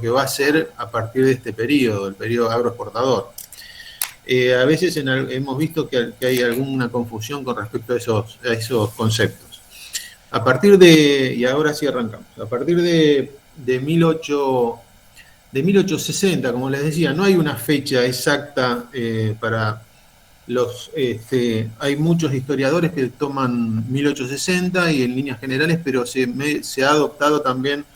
que va a ser a partir de este periodo, el periodo agroexportador. A veces hemos visto que hay alguna confusión con respecto a esos conceptos. A partir de, y ahora sí arrancamos, a partir de 1860, como les decía, no hay una fecha exacta para los... hay muchos historiadores que toman 1860 y en líneas generales, pero se ha adoptado también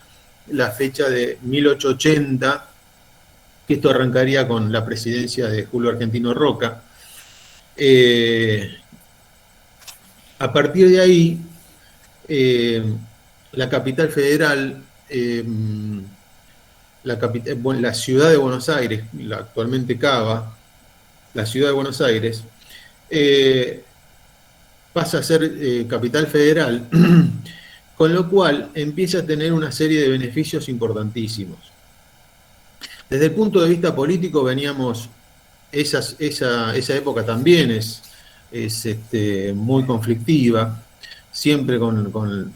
la fecha de 1880, que esto arrancaría con la presidencia de Julio Argentino Roca. A partir de ahí, la capital federal, la ciudad de Buenos Aires, actualmente Cava, la ciudad de Buenos Aires, pasa a ser capital federal, con lo cual empieza a tener una serie de beneficios importantísimos. Desde el punto de vista político veníamos, esa época también es muy conflictiva, siempre con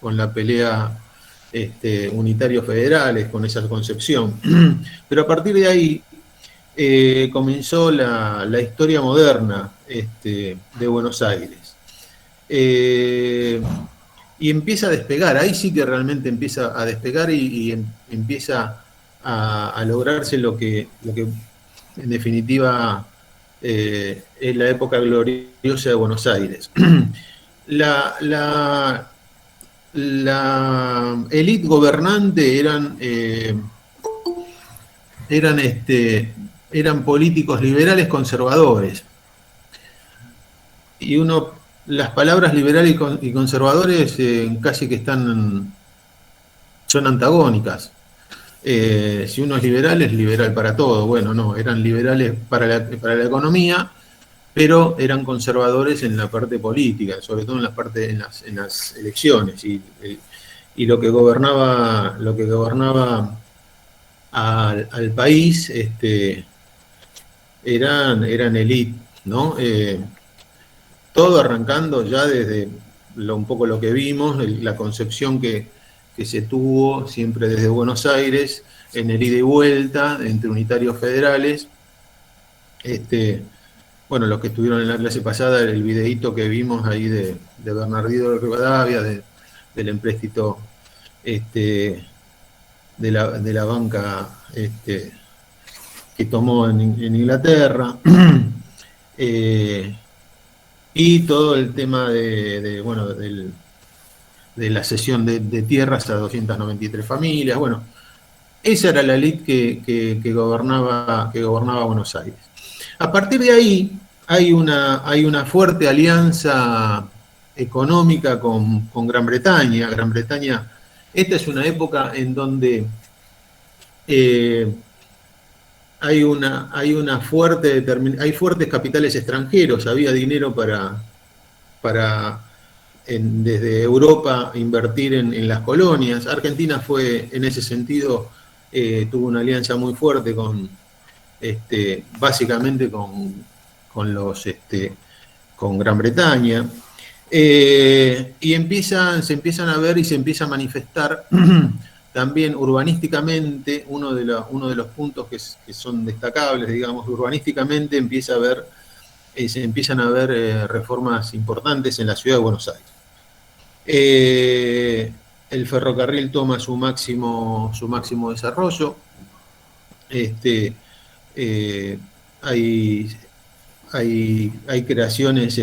la pelea unitarios federales, con esa concepción. Pero a partir de ahí comenzó la historia moderna de Buenos Aires. Y empieza a despegar, ahí sí que realmente empieza a despegar y empieza a lograrse lo que en definitiva es la época gloriosa de Buenos Aires. La élite gobernante eran políticos liberales conservadores. Y las palabras liberales y conservadores casi que son antagónicas. Si uno es liberal para todo. Bueno, no, eran liberales para la economía, pero eran conservadores en la parte política, sobre todo en las elecciones. Y lo que gobernaba al país eran élite, ¿no? Todo arrancando ya desde un poco lo que vimos, la concepción que se tuvo siempre desde Buenos Aires, en el ida y vuelta entre unitarios federales. Bueno, los que estuvieron en la clase pasada, el videíto que vimos ahí de Bernardino de Rivadavia, del empréstito de la banca que tomó en Inglaterra. Y todo el tema de la cesión de tierras a 293 familias. Bueno, esa era la élite que gobernaba Buenos Aires. A partir de ahí hay una fuerte alianza económica con Gran Bretaña. Gran Bretaña, esta es una época en donde hay fuertes capitales extranjeros, había dinero para desde Europa invertir en las colonias. Argentina fue, en ese sentido, tuvo una alianza muy fuerte básicamente con Gran Bretaña. Y se empiezan a ver y se empieza a manifestar también urbanísticamente. Uno de los puntos que son destacables, digamos, urbanísticamente se empiezan a ver reformas importantes en la ciudad de Buenos Aires. El ferrocarril toma su máximo desarrollo. Hay creaciones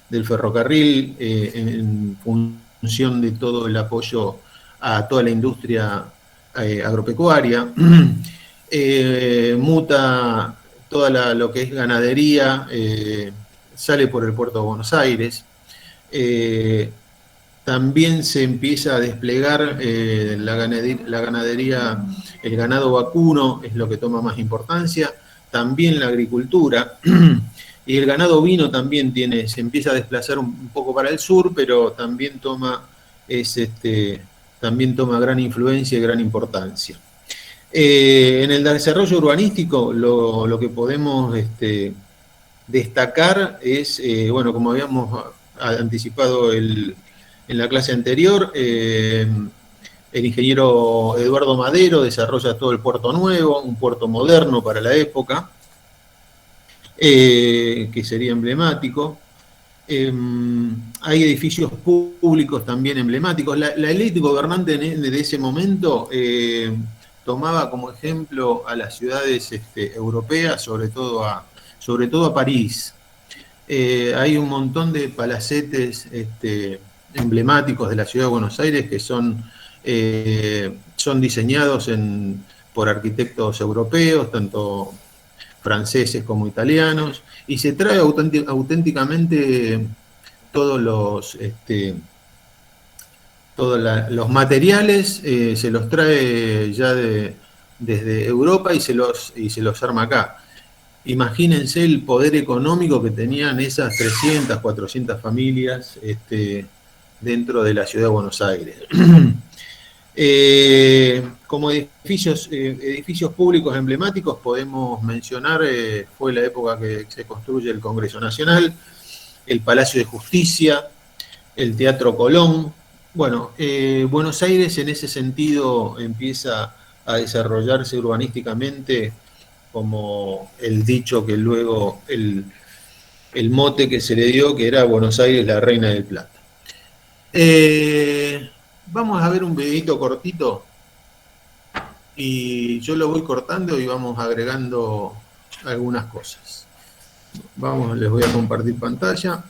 del ferrocarril en función de todo el apoyo a toda la industria agropecuaria. Muta toda lo que es ganadería, sale por el puerto de Buenos Aires. También se empieza a desplegar la ganadería, el ganado vacuno es lo que toma más importancia, también la agricultura, y el ganado ovino también se empieza a desplazar un poco para el sur, pero también toma gran influencia y gran importancia. En el desarrollo urbanístico lo que podemos destacar es, bueno, como habíamos anticipado en la clase anterior, El ingeniero Eduardo Madero desarrolla todo el puerto nuevo, un puerto moderno para la época, que sería emblemático. Hay edificios públicos también emblemáticos. La élite gobernante de ese momento tomaba como ejemplo a las ciudades europeas, sobre todo a París. Hay un montón de palacetes emblemáticos de la ciudad de Buenos Aires que son diseñados por arquitectos europeos, tanto franceses como italianos, y se trae auténticamente todos los materiales, se los trae ya desde Europa y se los arma acá. Imagínense el poder económico que tenían esas 300, 400 familias dentro de la ciudad de Buenos Aires. Como edificios públicos emblemáticos podemos mencionar, fue la época que se construye el Congreso Nacional, el Palacio de Justicia, el Teatro Colón. Bueno, Buenos Aires en ese sentido empieza a desarrollarse urbanísticamente como el dicho que luego, el mote que se le dio, que era Buenos Aires la Reina del Plata. Vamos a ver un videito cortito y yo lo voy cortando y vamos agregando algunas cosas. Les voy a compartir pantalla.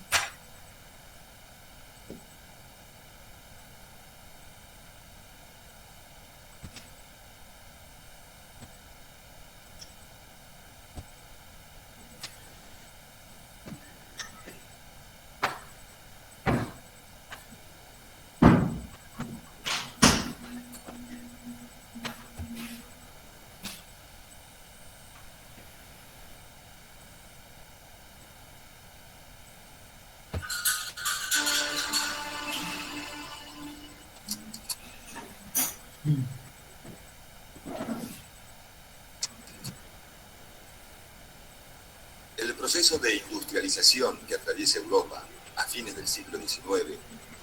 El proceso de industrialización que atraviesa Europa a fines del siglo XIX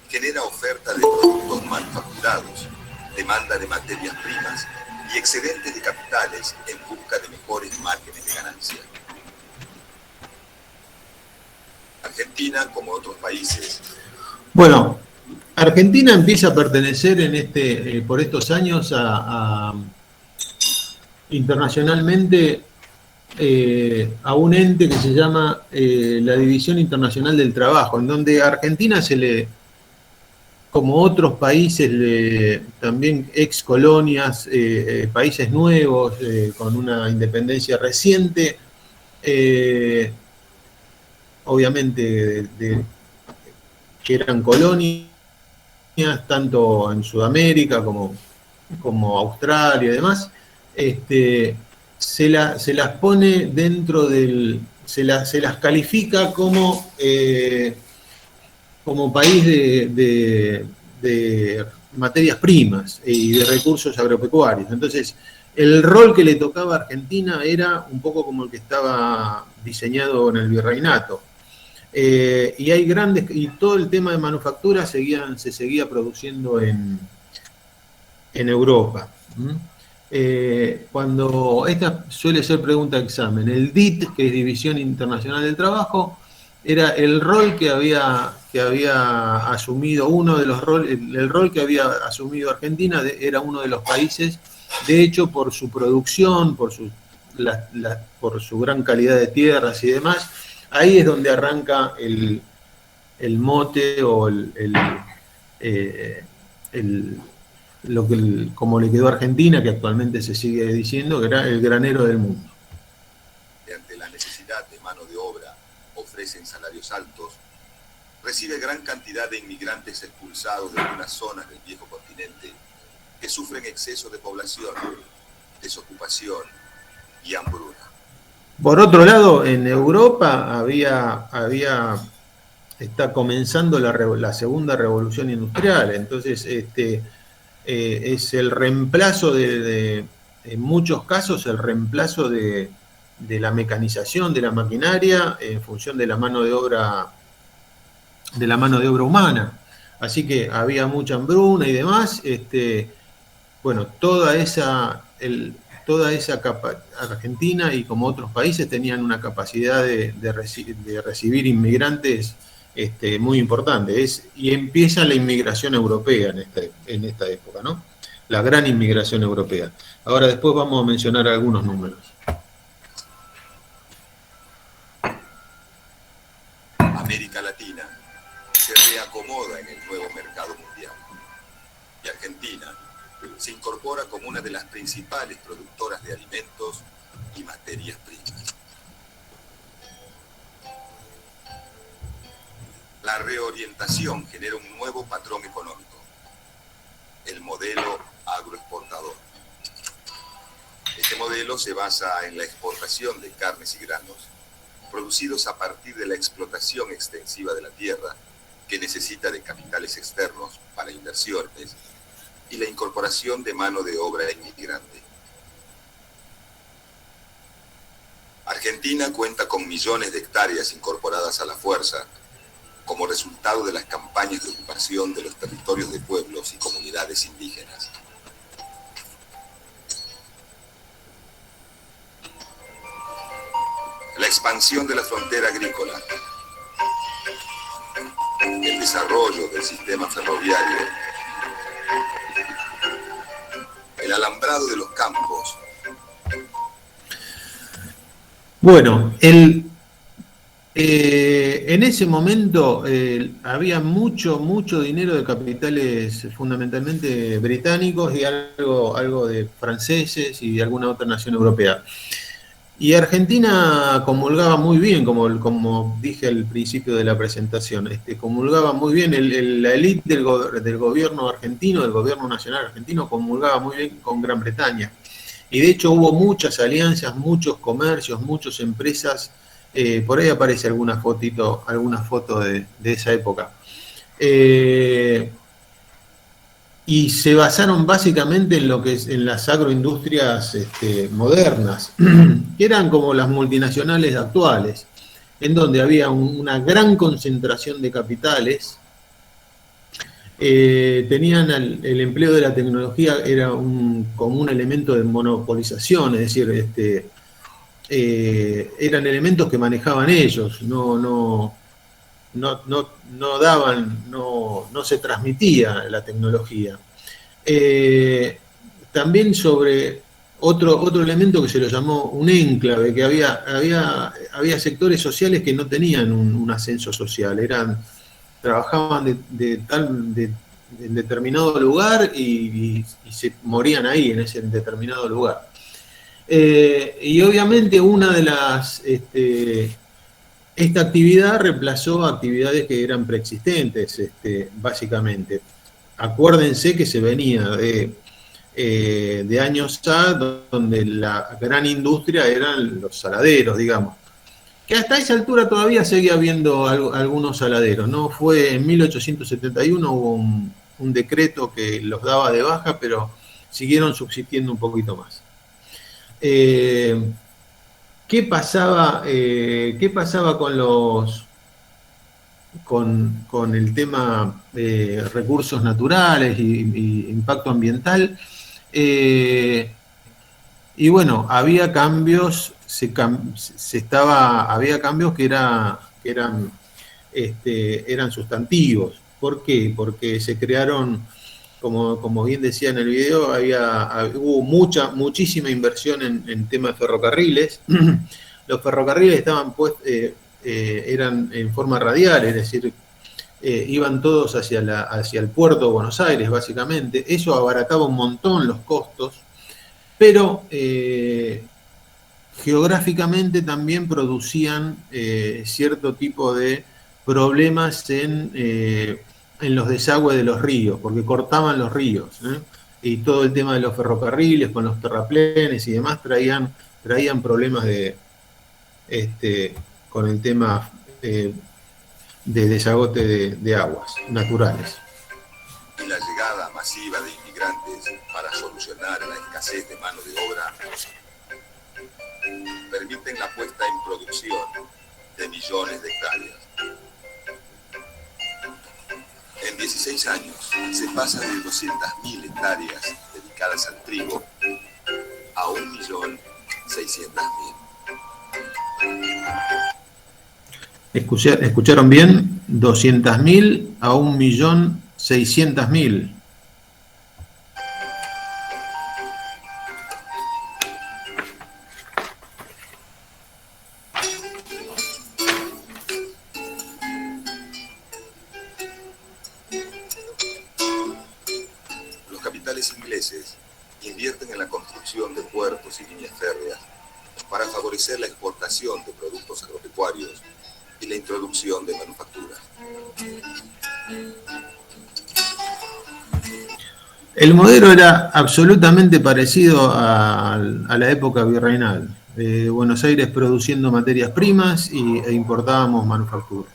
genera oferta de productos manufacturados, demanda de materias primas y excedentes de capitales en busca de mejores márgenes de ganancia. Argentina, como otros países. Bueno, Argentina empieza a pertenecer por estos años internacionalmente a un ente que se llama la División Internacional del Trabajo, en donde a Argentina como otros países, también ex colonias, países nuevos, con una independencia reciente, obviamente que eran colonias, tanto en Sudamérica como Australia y demás, se las pone dentro se las califica como país de materias primas y de recursos agropecuarios. Entonces, el rol que le tocaba a Argentina era un poco como el que estaba diseñado en el virreinato. Y todo el tema de manufactura se seguía produciendo en Europa. Cuando esta suele ser pregunta de examen, el DIT, que es División Internacional del Trabajo, era el rol que había asumido, el rol que había asumido Argentina, era uno de los países, de hecho, por su producción, por su gran calidad de tierras y demás. Ahí es donde arranca el mote o como le quedó a Argentina, que actualmente se sigue diciendo que era el granero del mundo. Ante la necesidad de mano de obra, ofrecen salarios altos, recibe gran cantidad de inmigrantes expulsados de algunas zonas del viejo continente que sufren exceso de población, desocupación y hambruna. Por otro lado, en Europa está comenzando la segunda revolución industrial, entonces es el reemplazo en muchos casos, el reemplazo de la mecanización de la maquinaria en función de la mano de obra humana. Así que había mucha hambruna y demás, Bueno, toda esa Argentina y como otros países tenían una capacidad de recibir inmigrantes muy importante. Y empieza la inmigración europea en esta época, ¿no? La gran inmigración europea. Ahora después vamos a mencionar algunos números. América Latina se reacomoda en el nuevo mercado mundial y Argentina se incorpora como una de las principales productoras de alimentos y materias primas. La reorientación genera un nuevo patrón económico, el modelo agroexportador. Este modelo se basa en la exportación de carnes y granos producidos a partir de la explotación extensiva de la tierra, que necesita de capitales externos para inversiones, y la incorporación de mano de obra inmigrante. Argentina cuenta con millones de hectáreas incorporadas a la fuerza, como resultado de las campañas de ocupación de los territorios de pueblos y comunidades indígenas. La expansión de la frontera agrícola, el desarrollo del sistema ferroviario, el alambrado de los campos. Bueno, en ese momento había mucho dinero de capitales fundamentalmente británicos y algo de franceses y de alguna otra nación europea. Y Argentina comulgaba muy bien, como dije al principio de la presentación, comulgaba muy bien, la élite del gobierno argentino, del gobierno nacional argentino, comulgaba muy bien con Gran Bretaña. Y de hecho hubo muchas alianzas, muchos comercios, muchas empresas, por ahí aparece alguna foto de esa época. Y se basaron básicamente en lo que es en las agroindustrias modernas, que eran como las multinacionales actuales, en donde había una gran concentración de capitales, tenían el empleo de la tecnología era como un elemento de monopolización, es decir, eran elementos que manejaban ellos, no se transmitía la tecnología. También sobre otro elemento que se lo llamó un enclave, que había sectores sociales que no tenían un ascenso social, trabajaban en determinado lugar y se morían ahí, en ese determinado lugar. Y obviamente esta actividad reemplazó actividades que eran preexistentes, básicamente. Acuérdense que se venía de años A, donde la gran industria eran los saladeros, digamos. Que hasta esa altura todavía seguía habiendo algunos saladeros, ¿no? Fue en 1871 hubo un decreto que los daba de baja, pero siguieron subsistiendo un poquito más. ¿Qué pasaba con el tema de recursos naturales y impacto ambiental? Y bueno, había cambios, había cambios que eran sustantivos. ¿Por qué? Porque se crearon, como bien decía en el video, hubo muchísima inversión en temas de ferrocarriles. Los ferrocarriles eran en forma radial, es decir, iban todos hacia el puerto de Buenos Aires, básicamente. Eso abarataba un montón los costos, pero geográficamente también producían cierto tipo de problemas en los desagües de los ríos, porque cortaban los ríos, y todo el tema de los ferrocarriles con los terraplenes y demás traían problemas con el tema de desagote de aguas naturales. Y la llegada masiva de inmigrantes para solucionar la escasez de mano de obra permiten la puesta en producción de millones de hectáreas. En 16 años se pasa de 200.000 hectáreas dedicadas dedicadas al trigo a 1.600.000. ¿Escucharon bien? 200.000 a 1.600.000. Los capitales ingleses invierten en la construcción de puertos y líneas férreas para favorecer la exportación de productos agropecuarios y la introducción de manufacturas. El modelo era absolutamente parecido a la época virreinal. Buenos Aires produciendo materias primas e importábamos manufactura.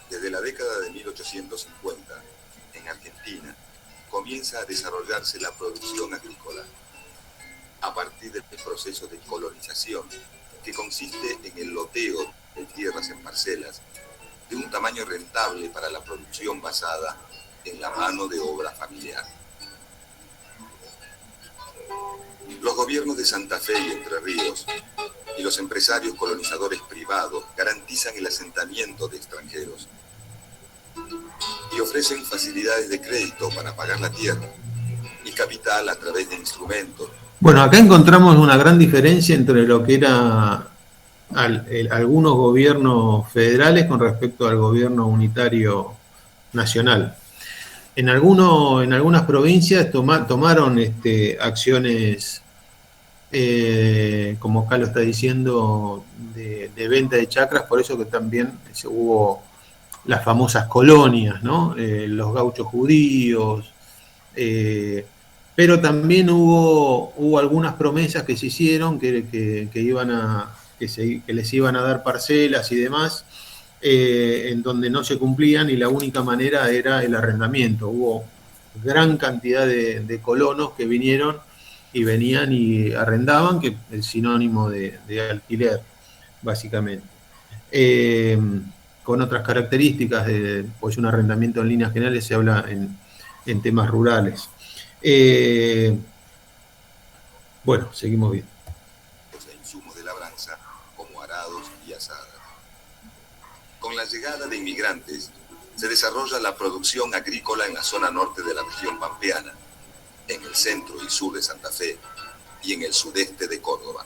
Desde la década de 1850, en Argentina, comienza a desarrollarse la producción agrícola a partir del proceso de colonización, que consiste en el loteo de tierras en parcelas de un tamaño rentable para la producción basada en la mano de obra familiar. Los gobiernos de Santa Fe y Entre Ríos y los empresarios colonizadores privados garantizan el asentamiento de extranjeros y ofrecen facilidades de crédito para pagar la tierra y capital a través de instrumentos. Bueno, acá encontramos una gran diferencia entre lo que era algunos gobiernos federales con respecto al gobierno unitario nacional. En algunas provincias tomaron acciones, como acá lo está diciendo, de venta de chacras, por eso que también hubo las famosas colonias, ¿no? Los gauchos judíos, pero también hubo algunas promesas que se hicieron que les iban a dar parcelas y demás, en donde no se cumplían y la única manera era el arrendamiento. Hubo gran cantidad de colonos que venían y arrendaban, que es el sinónimo de alquiler, básicamente. Con otras características, pues un arrendamiento en líneas generales se habla en temas rurales. Bueno, seguimos bien. Los insumos de labranza, como arados y azadas. Con la llegada de inmigrantes, se desarrolla la producción agrícola en la zona norte de la región pampeana, en el centro y sur de Santa Fe y en el sudeste de Córdoba.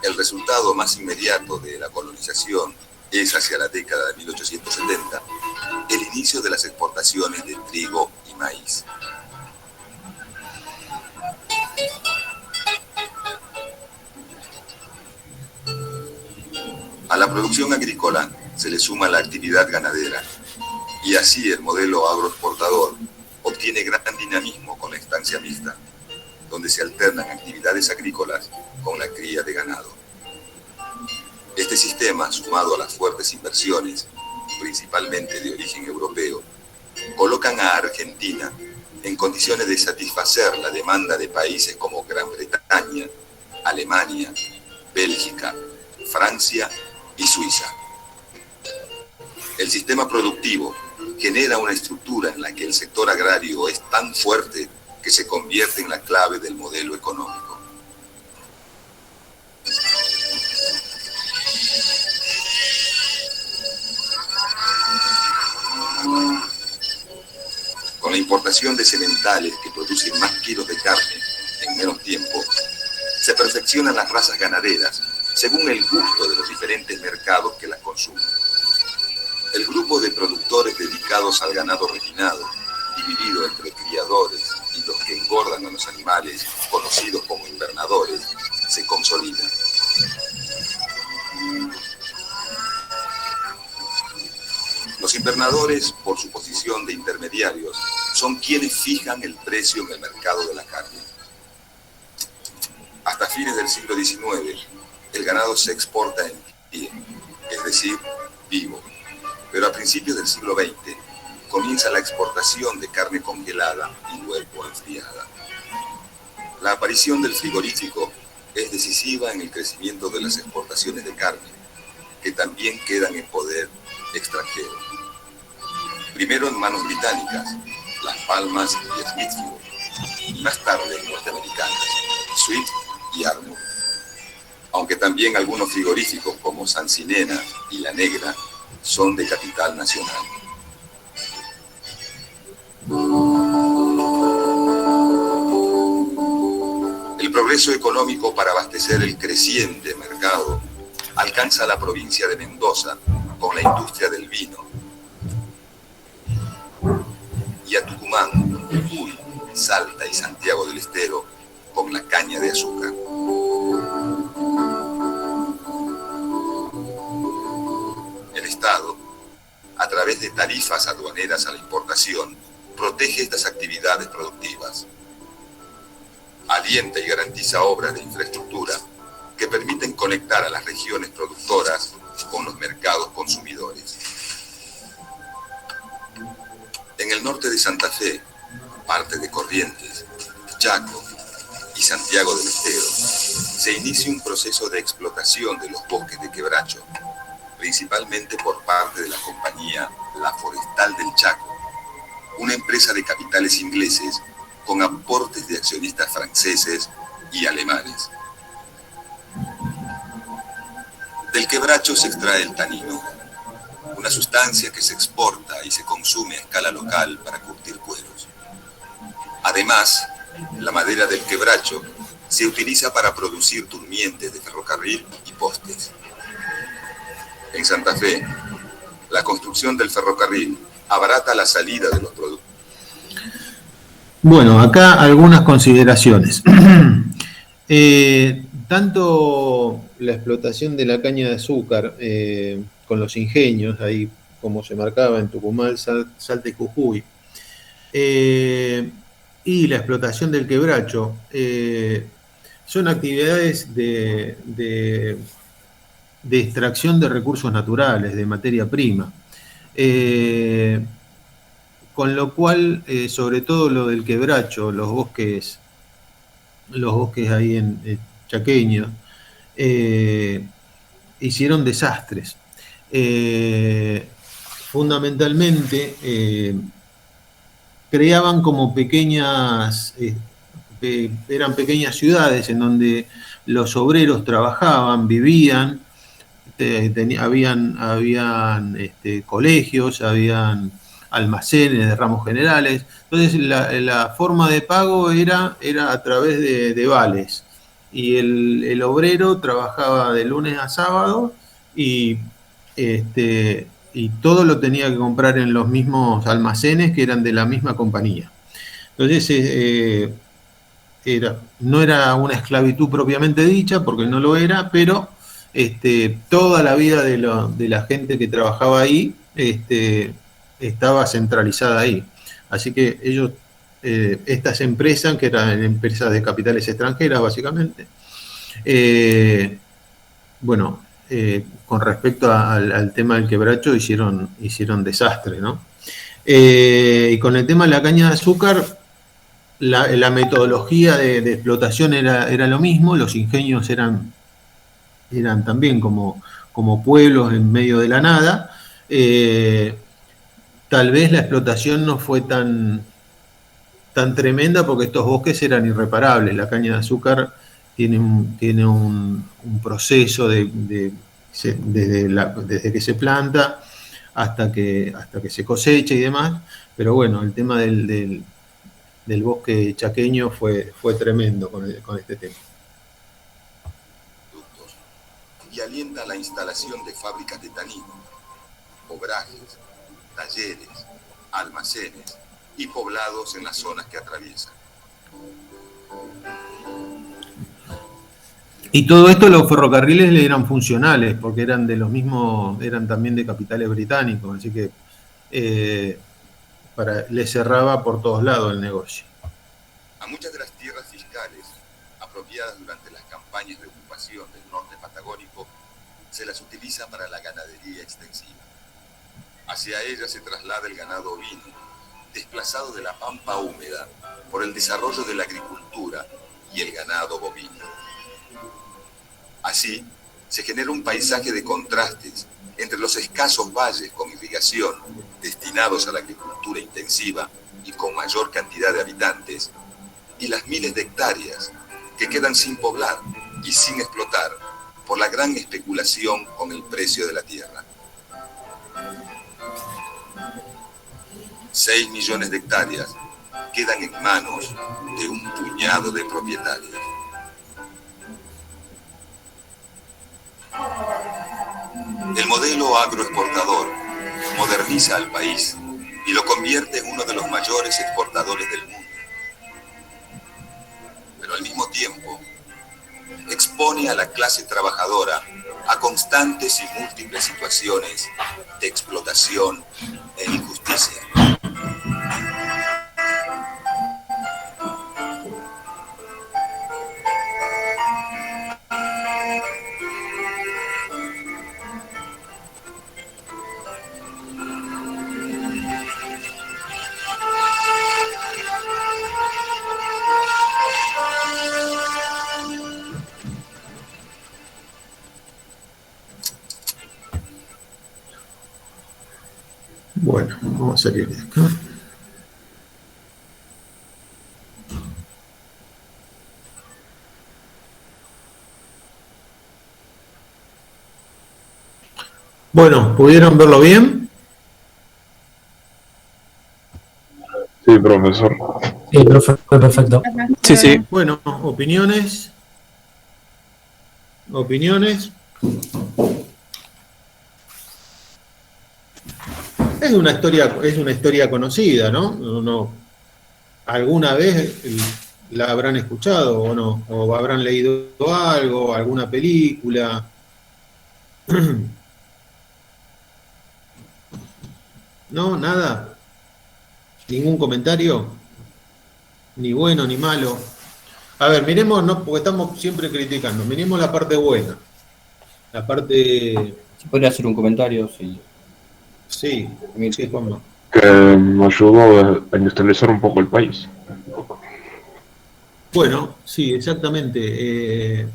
El resultado más inmediato de la colonización es hacia la década de 1870, el inicio de las exportaciones de trigo y maíz. A la producción agrícola se le suma la actividad ganadera, y así el modelo agroexportador obtiene gran dinamismo con la estancia mixta, donde se alternan actividades agrícolas con la cría de ganado. Este sistema, sumado a las fuertes inversiones, principalmente de origen europeo, colocan a Argentina en condiciones de satisfacer la demanda de países como Gran Bretaña, Alemania, Bélgica, Francia y Suiza. El sistema productivo genera una estructura en la que el sector agrario es tan fuerte que se convierte en la clave del modelo económico. Con la importación de sementales que producen más kilos de carne en menos tiempo, se perfeccionan las razas ganaderas según el gusto de los diferentes mercados que las consumen. El grupo de productores dedicados al ganado refinado, dividido entre criadores y los que engordan a los animales, conocidos como invernadores, se consolida. Los invernadores, por su posición de intermediarios, son quienes fijan el precio en el mercado de la carne. Hasta fines del siglo XIX, el ganado se exporta en pie, es decir, vivo. Pero a principios del siglo XX comienza la exportación de carne congelada y luego enfriada. La aparición del frigorífico es decisiva en el crecimiento de las exportaciones de carne, que también quedan en poder extranjero. Primero en manos británicas, Las Palmas y Smithfield, y más tarde norteamericanas, Swift y Ardmore. Aunque también algunos frigoríficos como Sancinena y La Negra son de capital nacional. El progreso económico para abastecer el creciente mercado alcanza a la provincia de Mendoza con la industria del vino y a Tucumán, Jujuy, Salta y Santiago del Estero con la caña de azúcar. El Estado, a través de tarifas aduaneras a la importación, protege estas actividades productivas. Alienta y garantiza obras de infraestructura que permiten conectar a las regiones productoras con los mercados consumidores. En el norte de Santa Fe, parte de Corrientes, Chaco y Santiago del Estero, se inicia un proceso de explotación de los bosques de quebracho, principalmente por parte de la compañía La Forestal del Chaco, una empresa de capitales ingleses con aportes de accionistas franceses y alemanes. Del quebracho se extrae el tanino, una sustancia que se exporta y se consume a escala local para curtir cueros. Además, la madera del quebracho se utiliza para producir durmientes de ferrocarril y postes. En Santa Fe, la construcción del ferrocarril abarata la salida de los productos. Bueno, acá algunas consideraciones. Tanto la explotación de la caña de azúcar con los ingenios, ahí como se marcaba en Tucumán, Salta y Jujuy, y la explotación del quebracho, son actividades de extracción de recursos naturales, de materia prima. Con lo cual, sobre todo lo del quebracho, los bosques ahí en chaqueños, hicieron desastres. Fundamentalmente, creaban como pequeñas, eran pequeñas ciudades en donde los obreros trabajaban, vivían, habían colegios, habían almacenes de ramos generales. Entonces la forma de pago era a través de vales, y el obrero trabajaba de lunes a sábado y todo lo tenía que comprar en los mismos almacenes que eran de la misma compañía. Entonces no era una esclavitud propiamente dicha, porque no lo era, pero toda la vida de la gente que trabajaba ahí estaba centralizada ahí. Así que ellos, estas empresas, que eran empresas de capitales extranjeras básicamente, con respecto al tema del quebracho hicieron desastre, ¿no? Y con el tema de la caña de azúcar, la metodología de explotación era lo mismo. Los ingenios eran también como pueblos en medio de la nada. Tal vez la explotación no fue tan tremenda porque estos bosques eran irreparables. La caña de azúcar tiene un proceso desde que se planta hasta que se cosecha y demás. Pero bueno, el tema del bosque chaqueño fue tremendo con este tema. Y alienta la instalación de fábricas de tanino, obrajes, talleres, almacenes y poblados en las zonas que atraviesan. Y todo esto, los ferrocarriles le eran funcionales porque eran también de capitales británicos, así que le cerraba por todos lados el negocio. A muchas de las tierras fiscales apropiadas durante las campañas de ocupación del norte patagónico se las utiliza para la ganadería extensiva. Hacia ellas se traslada el ganado ovino, desplazado de la pampa húmeda por el desarrollo de la agricultura y el ganado bovino. Así, se genera un paisaje de contrastes entre los escasos valles con irrigación destinados a la agricultura intensiva y con mayor cantidad de habitantes, y las miles de hectáreas que quedan sin poblar y sin explotar por la gran especulación con el precio de la tierra. 6 millones de hectáreas quedan en manos de un puñado de propietarios. El modelo agroexportador moderniza al país y lo convierte en uno de los mayores exportadores del mundo. Pero al mismo tiempo, expone a la clase trabajadora a constantes y múltiples situaciones de explotación e injusticia. Bueno, vamos a salir de acá. Bueno, ¿pudieron verlo bien? Sí, profesor. Sí, profe, perfecto. Sí. Bueno, opiniones. ¿Opiniones? Es una historia conocida, ¿no? ¿Alguna vez la habrán escuchado o no? ¿O habrán leído algo, alguna película? ¿No? ¿Nada? ¿Ningún comentario? Ni bueno ni malo. A ver, miremos, no, porque estamos siempre criticando, miremos la parte buena. La parte... ¿Se podría hacer un comentario? Sí. Sí, Juanma. Que nos ayudó a industrializar un poco el país. Bueno, sí, exactamente.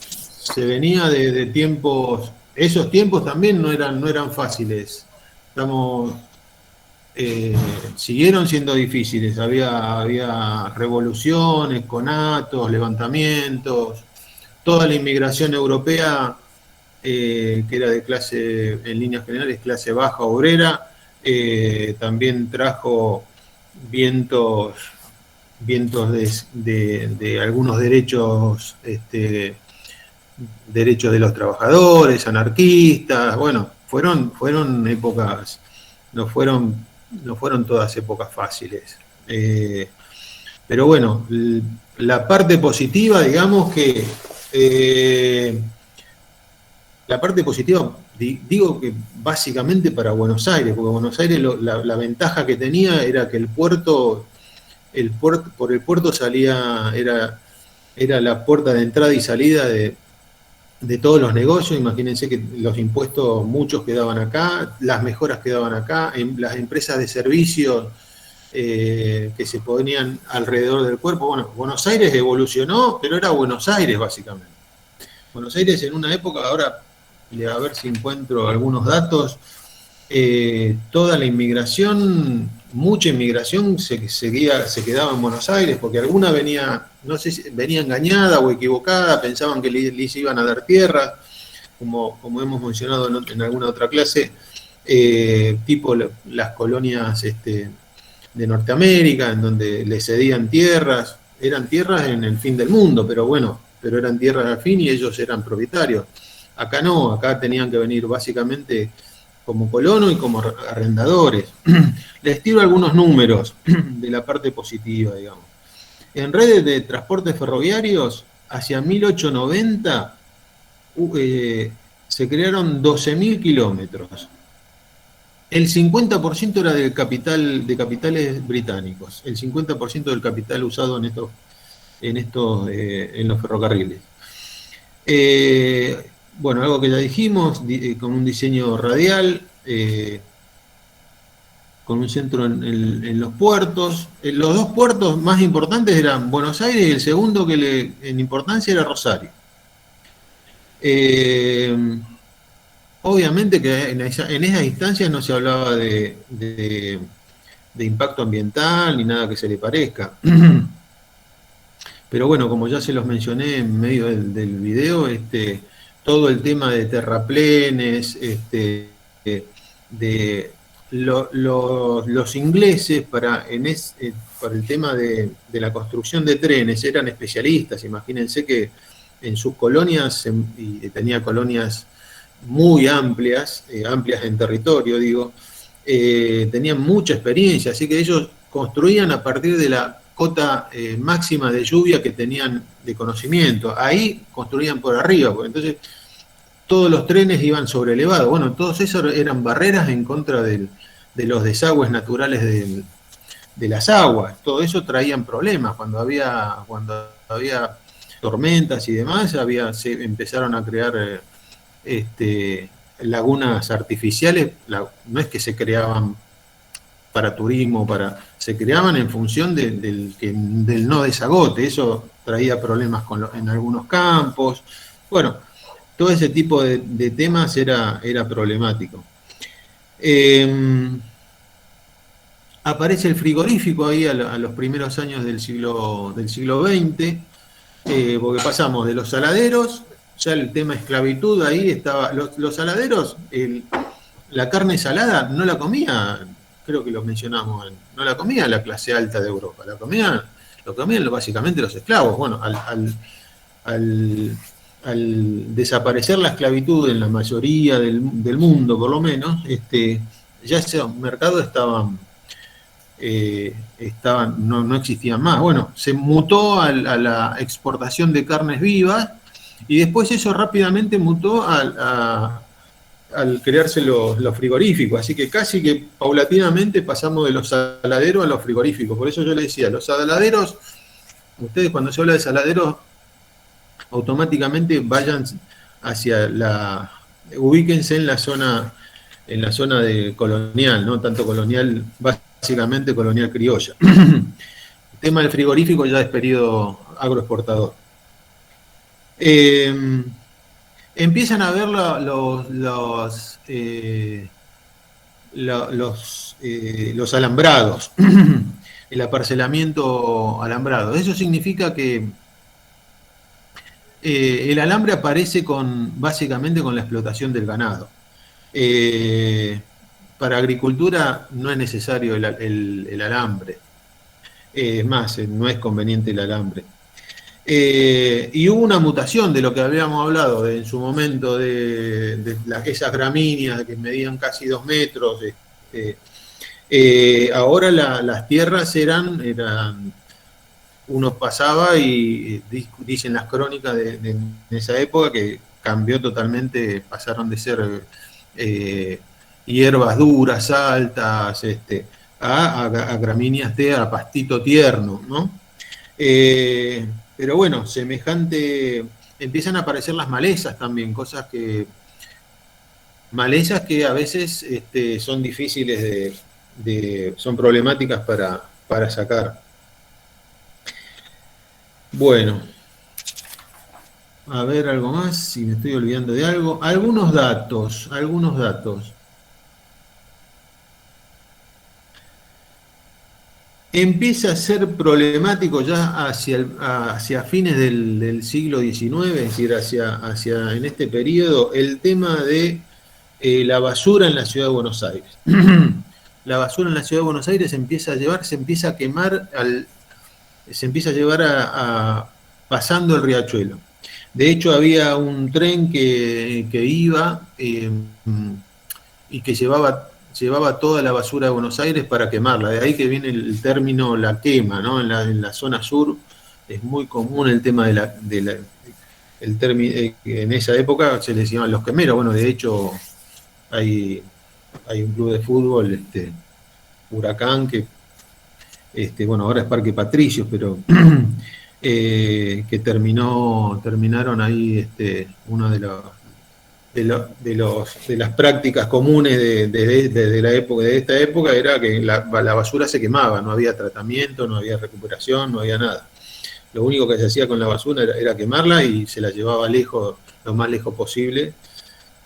Se venía de tiempos, esos tiempos también no eran fáciles. Siguieron siendo difíciles. Había revoluciones, conatos, levantamientos. Toda la inmigración europea, que era de clase, en líneas generales, clase baja obrera, también trajo vientos de algunos derechos, derechos de los trabajadores, anarquistas. Bueno, fueron épocas, no fueron todas épocas fáciles. Pero bueno, la parte positiva, digamos que la parte positiva, digo que básicamente para Buenos Aires, porque Buenos Aires la ventaja que tenía era que por el puerto salía, era la puerta de entrada y salida de todos los negocios. Imagínense que los impuestos, muchos quedaban acá, las mejoras quedaban acá, las empresas de servicios que se ponían alrededor del cuerpo. Bueno, Buenos Aires evolucionó, pero era Buenos Aires básicamente. Buenos Aires en una época, ahora a ver si encuentro algunos datos, toda la inmigración, mucha inmigración se quedaba en Buenos Aires, porque alguna venía, no sé si venía engañada o equivocada, pensaban que les iban a dar tierra, como hemos mencionado en alguna otra clase, tipo las colonias de Norteamérica, en donde les cedían tierras, eran tierras en el fin del mundo, pero eran tierras al fin y ellos eran propietarios. Acá no, acá tenían que venir básicamente como colonos y como arrendadores. Les tiro algunos números de la parte positiva, digamos. En redes de transportes ferroviarios, hacia 1890 se crearon 12.000 kilómetros. El 50% era de capitales británicos, el 50% del capital usado en los ferrocarriles. Bueno, algo que ya dijimos, con un diseño radial, con un centro en los puertos. Los dos puertos más importantes eran Buenos Aires y el segundo en importancia era Rosario. Obviamente que en esas instancias no se hablaba de impacto ambiental ni nada que se le parezca. Pero bueno, como ya se los mencioné en medio del video, todo el tema de terraplenes, de los ingleses para el tema de la construcción de trenes eran especialistas. Imagínense que en sus colonias, y tenía colonias muy amplias, amplias en territorio, digo, tenían mucha experiencia, así que ellos construían a partir de la cota máxima de lluvia que tenían de conocimiento. Ahí construían por arriba, porque entonces todos los trenes iban sobrelevados. Bueno, todos esos eran barreras en contra de los desagües naturales de las aguas. Todo eso traían problemas. Cuando había tormentas y demás, se empezaron a crear lagunas artificiales. No es que se creaban para turismo, se creaban en función del no desagote. Eso traía problemas en algunos campos. Bueno, todo ese tipo de temas era problemático. Aparece el frigorífico ahí a los primeros años del siglo XX, porque pasamos de los saladeros, ya el tema esclavitud ahí estaba. Los saladeros, la carne salada no la comía, creo que lo mencionamos, no la comía la clase alta de Europa, lo comían básicamente los esclavos. Bueno, al desaparecer la esclavitud en la mayoría del mundo, por lo menos, ya ese mercado no existían más. Bueno, se mutó a la exportación de carnes vivas y después eso rápidamente mutó al crearse los frigoríficos, así que casi que paulatinamente pasamos de los saladeros a los frigoríficos. Por eso yo le decía, los saladeros, ustedes cuando se habla de saladeros, automáticamente vayan ubíquense en la zona de colonial, no tanto colonial, básicamente colonial criolla. El tema del frigorífico ya es periodo agroexportador. Empiezan a ver los alambrados, el aparcelamiento alambrado. Eso significa que el alambre aparece básicamente con la explotación del ganado. Para agricultura no es necesario el alambre. Es más, no es conveniente el alambre. Y hubo una mutación de lo que habíamos hablado en su momento, de esas gramíneas que medían casi 2 metros. Ahora las tierras eran uno pasaba y dicen las crónicas de esa época que cambió totalmente, pasaron de ser hierbas duras, altas, a gramíneas a pastito tierno, ¿no? Pero bueno, empiezan a aparecer las malezas también, malezas que a veces son difíciles son problemáticas para sacar. Bueno, a ver algo más, si me estoy olvidando de algo. Algunos datos. Empieza a ser problemático ya hacia fines del siglo XIX, es decir, hacia en este periodo, el tema de la basura en la ciudad de Buenos Aires. La basura en la ciudad de Buenos Aires se empieza a quemar, se empieza a llevar pasando el riachuelo. De hecho, había un tren que iba y que llevaba toda la basura de Buenos Aires para quemarla. De ahí que viene el término la quema, ¿no? En la zona sur es muy común el tema el término. En esa época se les llamaban los quemeros. Bueno, de hecho hay un club de fútbol, Huracán, que bueno, ahora es Parque Patricios, pero que terminaron ahí uno de de las prácticas comunes de esta época era que la basura se quemaba, no había tratamiento, no había recuperación, no había nada. Lo único que se hacía con la basura era quemarla y se la llevaba lejos, lo más lejos posible,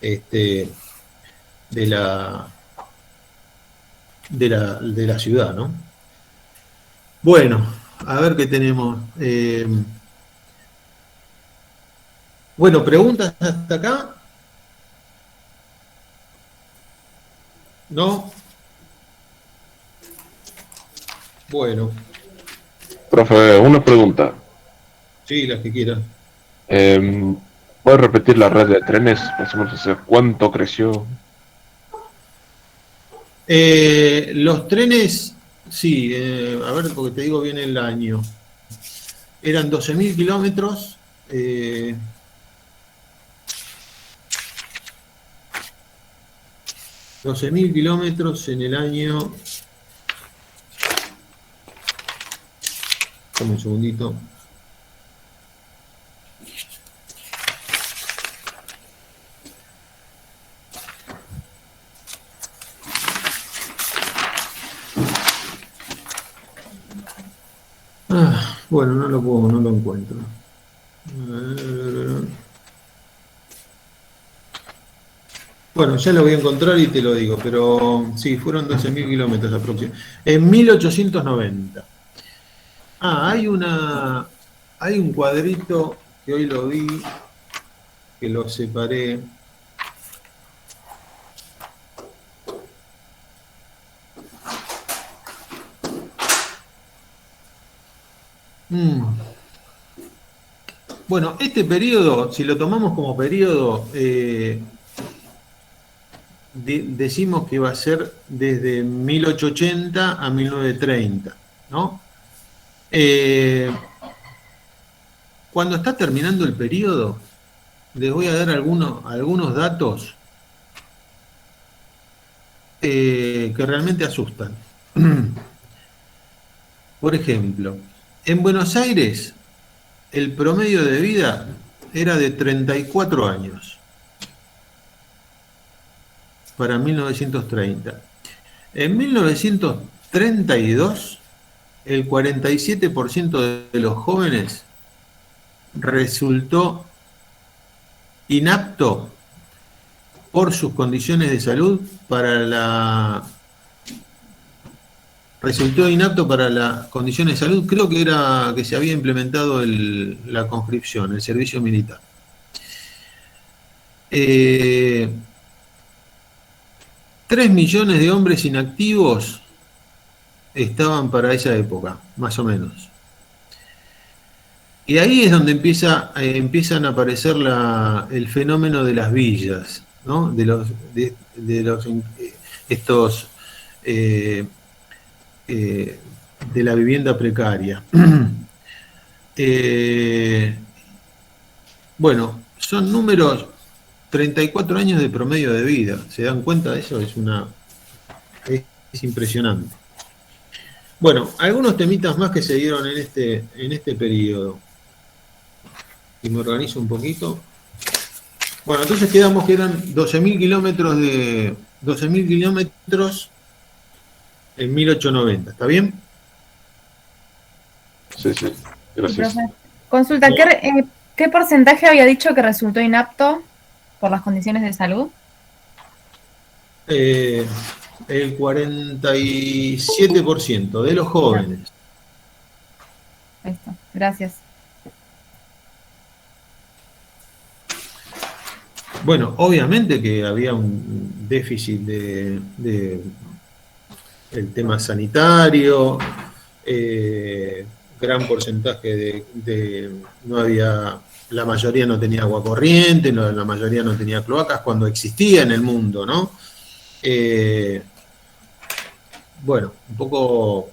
de la ciudad, ¿no? Bueno, a ver qué tenemos. Bueno, ¿preguntas hasta acá? ¿No? Bueno, Profe, una pregunta. sí, las que quieran. ¿Puedes repetir la red de trenes? Más o menos, ¿hace cuánto creció? Los trenes, sí, a ver, porque te digo bien el año. Eran 12.000 kilómetros. 12.000 kilómetros en el año. Dame un segundito. Bueno, no lo encuentro. Bueno, ya lo voy a encontrar y te lo digo, pero sí, fueron 12.000 kilómetros aproximadamente. En 1890. Hay un cuadrito que hoy lo vi, que lo separé. Bueno, este periodo, si lo tomamos como periodo, decimos que va a ser desde 1880 a 1930, ¿no? Cuando está terminando el periodo, les voy a dar algunos datos que realmente asustan. Por ejemplo, en Buenos Aires, el promedio de vida era de 34 años para 1930. En 1932, el 47% de los jóvenes resultó inapto por sus condiciones de salud resultó inapto para las condiciones de salud. Creo que era que se había implementado la conscripción, el servicio militar. 3 millones de hombres inactivos estaban para esa época, más o menos. Y ahí es donde empiezan a aparecer el fenómeno de las villas, ¿no? De la vivienda precaria. Bueno, son números, 34 años de promedio de vida. ¿Se dan cuenta de eso? Es impresionante. Bueno, algunos temitas más que se dieron en este periodo. Y me organizo un poquito. Bueno, entonces quedamos que eran 12.000 kilómetros en 1890. ¿Está bien? Sí, gracias. Consulta, ¿qué porcentaje había dicho que resultó inapto por las condiciones de salud? El 47% de los jóvenes. Ahí está, gracias. Bueno, obviamente que había un déficit del tema sanitario, gran porcentaje no había, la mayoría no tenía agua corriente, la mayoría no tenía cloacas cuando existía en el mundo, ¿no? Bueno, un poco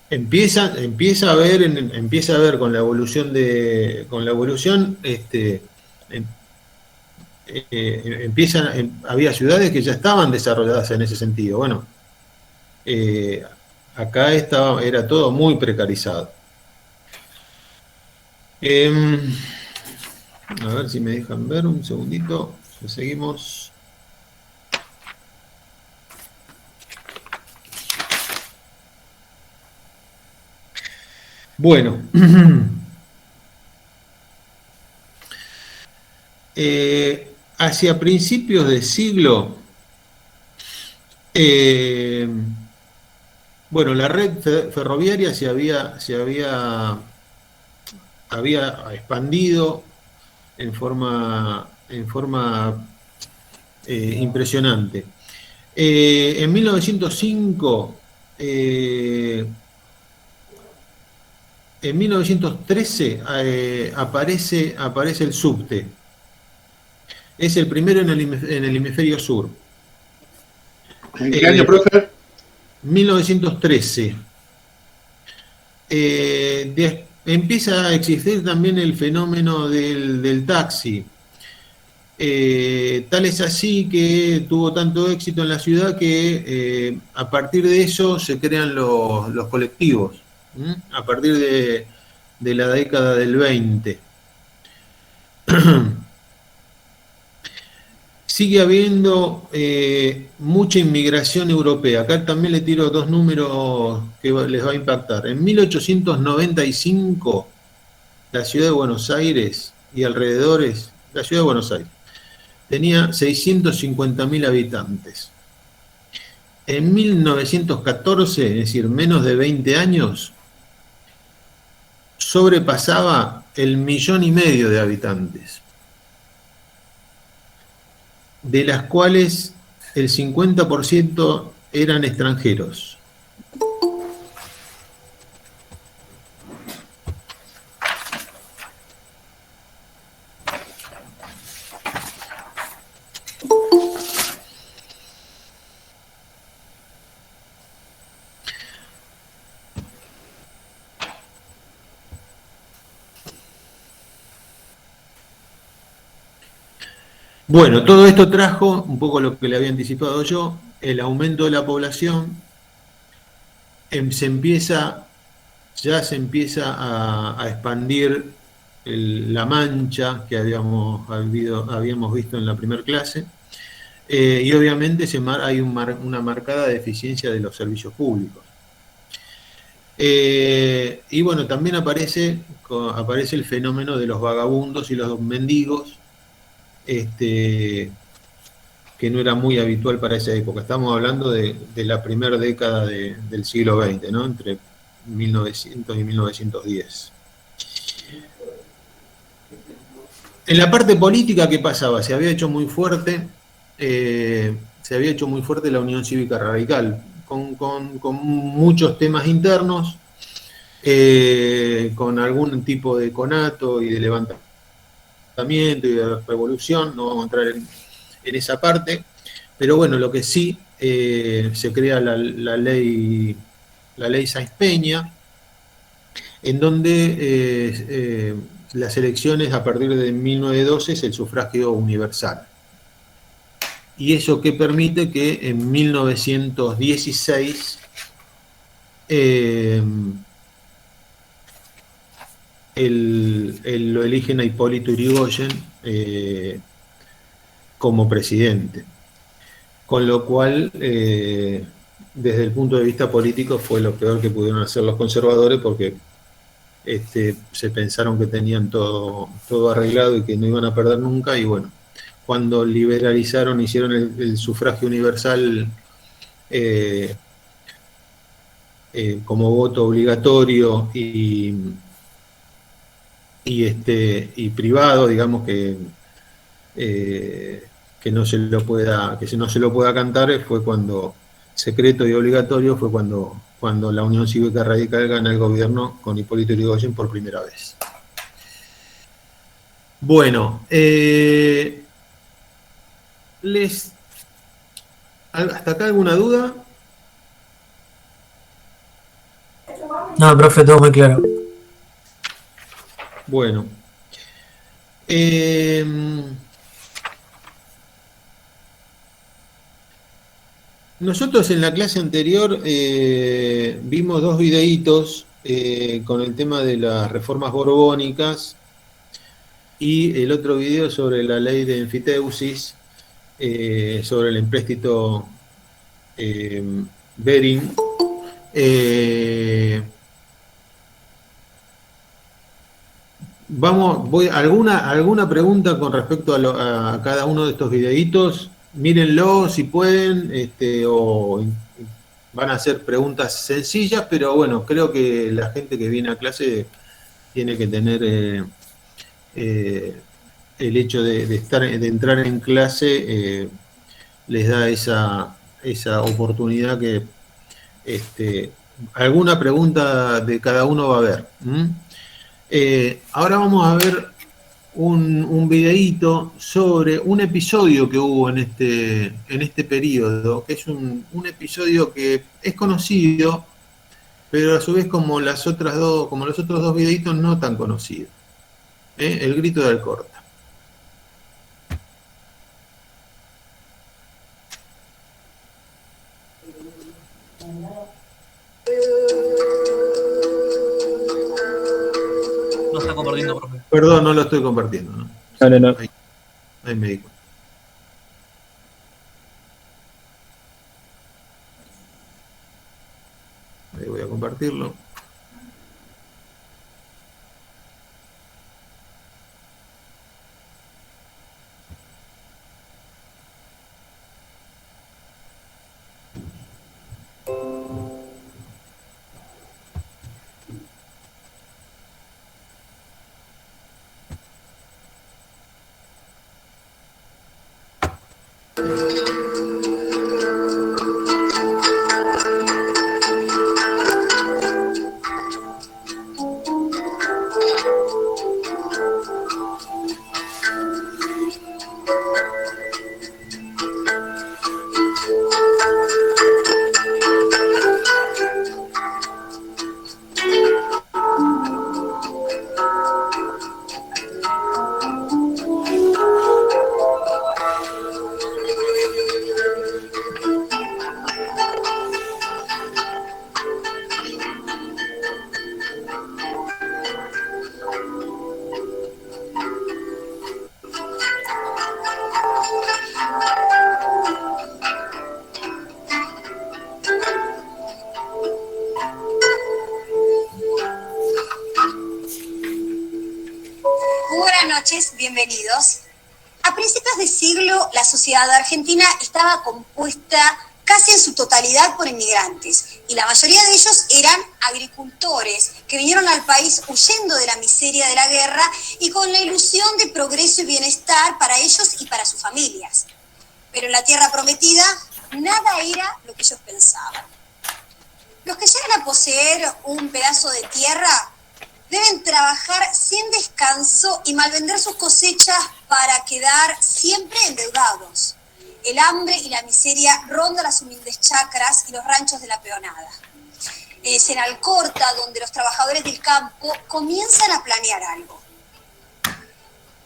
empieza a ver con la evolución había ciudades que ya estaban desarrolladas en ese sentido. Bueno, acá era todo muy precarizado. A ver si me dejan ver un segundito. Seguimos. Bueno. Hacia principios de siglo, bueno, la red ferroviaria había expandido en forma impresionante. En 1905, en 1913 aparece el subte. Es el primero en el hemisferio sur. ¿En qué año, profe? 1913. Empieza a existir también el fenómeno del taxi. Tal es así que tuvo tanto éxito en la ciudad que a partir de eso se crean los colectivos. A partir de la década del 20. Sigue habiendo mucha inmigración europea. Acá también le tiro dos números que les va a impactar. En 1895, la ciudad de Buenos Aires y alrededores, la ciudad de Buenos Aires, tenía 650.000 habitantes. En 1914, es decir, menos de 20 años, sobrepasaba el 1,5 millones de habitantes, de las cuales el 50% eran extranjeros. Bueno, todo esto trajo, un poco lo que le había anticipado yo, el aumento de la población. Se empieza a expandir la mancha que habíamos visto en la primera clase, y obviamente hay una marcada deficiencia de los servicios públicos. Y bueno, también aparece el fenómeno de los vagabundos y los mendigos, que no era muy habitual para esa época. Estamos hablando de la primera década del siglo XX, ¿no? Entre 1900 y 1910. En la parte política, ¿qué pasaba? Se había hecho muy fuerte la Unión Cívica Radical, con muchos temas internos, con algún tipo de conato y de levantamiento y de revolución. No vamos a entrar en esa parte, pero bueno, lo que sí, se crea la ley Sáenz Peña, en donde las elecciones a partir de 1912 es el sufragio universal. Y eso que permite que en 1916 lo eligen a Hipólito Yrigoyen como presidente. Con lo cual, desde el punto de vista político, fue lo peor que pudieron hacer los conservadores, porque se pensaron que tenían todo arreglado y que no iban a perder nunca, y bueno, cuando liberalizaron, hicieron el sufragio universal como voto obligatorio y privado, digamos, que no se lo pueda cantar, fue cuando, secreto y obligatorio, fue cuando la Unión Cívica Radical gana el gobierno con Hipólito Yrigoyen por primera vez. Bueno, ¿hasta acá alguna duda? No, profe, todo muy claro. Bueno. Nosotros en la clase anterior vimos dos videitos con el tema de las reformas borbónicas, y el otro video sobre la ley de enfiteusis, sobre el empréstito Bering. ¿Alguna pregunta con respecto a cada uno de estos videitos? Mírenlo si pueden, o van a hacer preguntas sencillas, pero bueno, creo que la gente que viene a clase tiene que tener el hecho de entrar en clase, les da esa oportunidad que alguna pregunta de cada uno va a haber. Ahora vamos a ver un videíto sobre un episodio que hubo en este periodo, que es un episodio que es conocido, pero a su vez como los otros dos videitos no tan conocidos. El grito de Alcorta. No está compartiendo, profe. Perdón, no lo estoy compartiendo, ¿no? No. Ahí me dijo. Ahí voy a compartirlo. noches, bienvenidos. A principios de siglo, la sociedad argentina estaba compuesta casi en su totalidad por inmigrantes, y la mayoría de ellos eran agricultores que vinieron al país huyendo de la miseria de la guerra y con la ilusión de progreso y bienestar para ellos y para sus familias. Pero en la tierra prometida, nada era lo que ellos pensaban. Los que llegan a poseer un pedazo de tierra deben trabajar sin descanso y malvender sus cosechas para quedar siempre endeudados. El hambre y la miseria rondan las humildes chacras y los ranchos de la peonada. Es en Alcorta donde los trabajadores del campo comienzan a planear algo.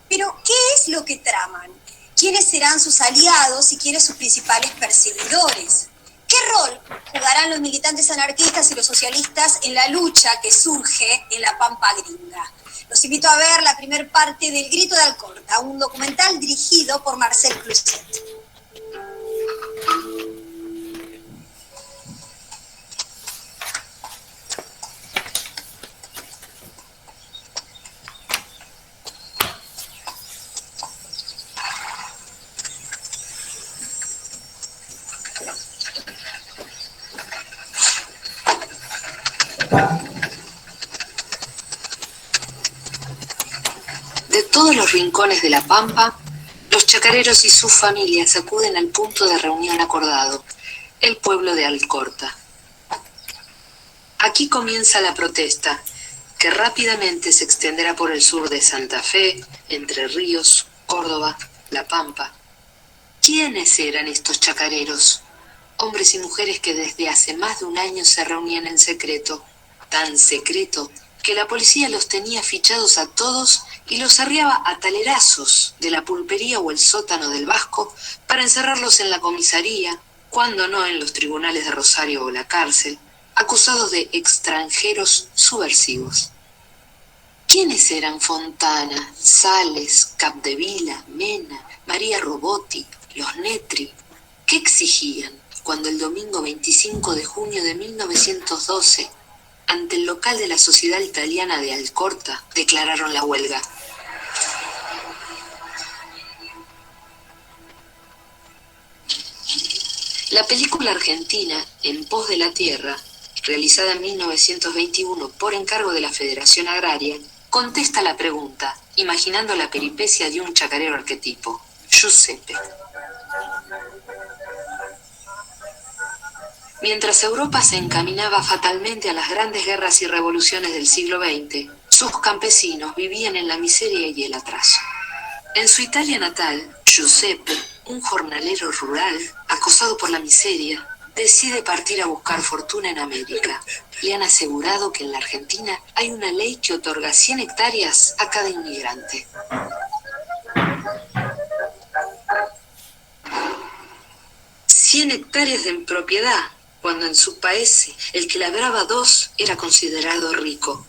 Pero, ¿qué es lo que traman? ¿Quiénes serán sus aliados y quiénes sus principales perseguidores? ¿Qué rol jugarán los militantes anarquistas y los socialistas en la lucha que surge en la Pampa Gringa? Los invito a ver la primera parte del Grito de Alcorta, un documental dirigido por Marcel Cluzet. De todos los rincones de la Pampa, los chacareros y sus familias acuden al punto de reunión acordado, el pueblo de Alcorta. Aquí comienza la protesta, que rápidamente se extenderá por el sur de Santa Fe, Entre Ríos, Córdoba, La Pampa. ¿Quiénes eran estos chacareros? Hombres y mujeres que desde hace más de un año se reunían en secreto, tan secreto que la policía los tenía fichados a todos y los arriaba a talerazos de la pulpería o el sótano del Vasco para encerrarlos en la comisaría, cuando no en los tribunales de Rosario o la cárcel, acusados de extranjeros subversivos. ¿Quiénes eran Fontana, Sales, Capdevila, Mena, María Robotti, los Netri? ¿Qué exigían cuando el domingo 25 de junio de 1912, ante el local de la Sociedad Italiana de Alcorta, declararon la huelga? La película argentina En pos de la tierra, realizada en 1921 por encargo de la Federación Agraria, contesta la pregunta, imaginando la peripecia de un chacarero arquetipo, Giuseppe. Mientras Europa se encaminaba fatalmente a las grandes guerras y revoluciones del siglo XX, sus campesinos vivían en la miseria y el atraso. En su Italia natal, Giuseppe, un jornalero rural, acosado por la miseria, decide partir a buscar fortuna en América. Le han asegurado que en la Argentina hay una ley que otorga 100 hectáreas a cada inmigrante. «100 hectáreas de propiedad, cuando en su país el que labraba 2 era considerado rico».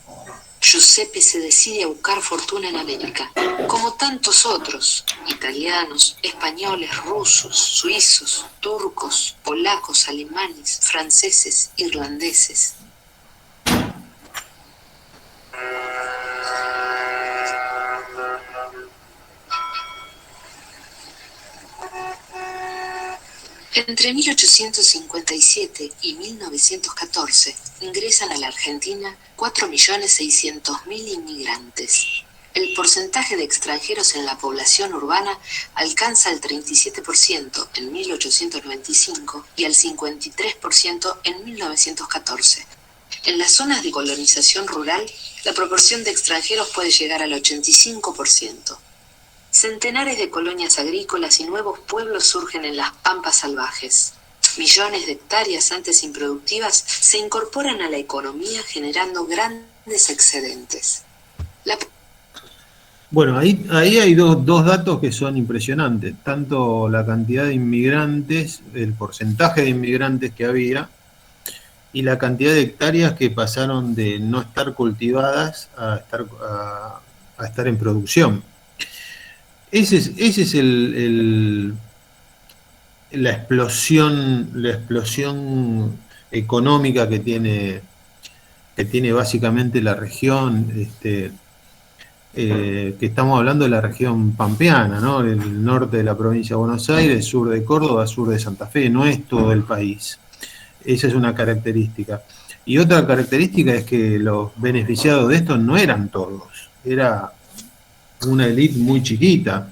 Giuseppe se decide a buscar fortuna en América, como tantos otros, italianos, españoles, rusos, suizos, turcos, polacos, alemanes, franceses, irlandeses. Entre 1857 y 1914 ingresan a la Argentina 4.600.000 inmigrantes. El porcentaje de extranjeros en la población urbana alcanza el 37% en 1895 y el 53% en 1914. En las zonas de colonización rural, la proporción de extranjeros puede llegar al 85%. Centenares de colonias agrícolas y nuevos pueblos surgen en las pampas salvajes. Millones de hectáreas antes improductivas se incorporan a la economía generando grandes excedentes. Bueno, ahí hay dos datos que son impresionantes. Tanto la cantidad de inmigrantes, el porcentaje de inmigrantes que había, y la cantidad de hectáreas que pasaron de no estar cultivadas a estar en producción. Ese es la explosión económica que tiene básicamente la región, que estamos hablando de la región pampeana, ¿no? El norte de la provincia de Buenos Aires, sur de Córdoba, sur de Santa Fe, no es todo el país. Esa es una característica. Y otra característica es que los beneficiados de esto no eran todos, era una élite muy chiquita.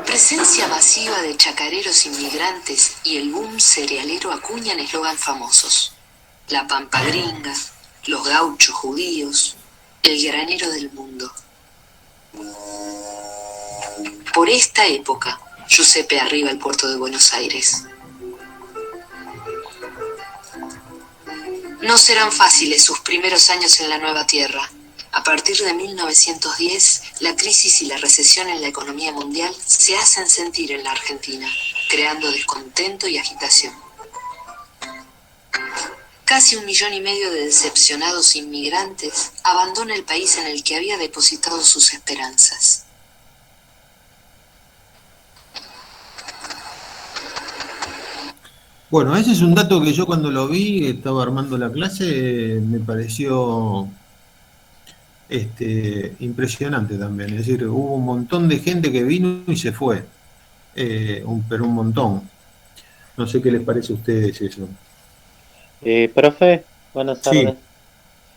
Presencia masiva de chacareros inmigrantes y el boom cerealero acuñan eslogan famosos. La pampa gringa, los gauchos judíos, el granero del mundo. Por esta época, Giuseppe arriba al puerto de Buenos Aires. No serán fáciles sus primeros años en la nueva tierra. A partir de 1910, la crisis y la recesión en la economía mundial se hacen sentir en la Argentina, creando descontento y agitación. Casi 1,5 millones de decepcionados inmigrantes abandonan el país en el que había depositado sus esperanzas. Bueno, ese es un dato que yo cuando lo vi, estaba armando la clase, me pareció impresionante también. Es decir, hubo un montón de gente que vino y se fue, pero un montón. No sé qué les parece a ustedes eso. Profe, buenas tardes. Sí,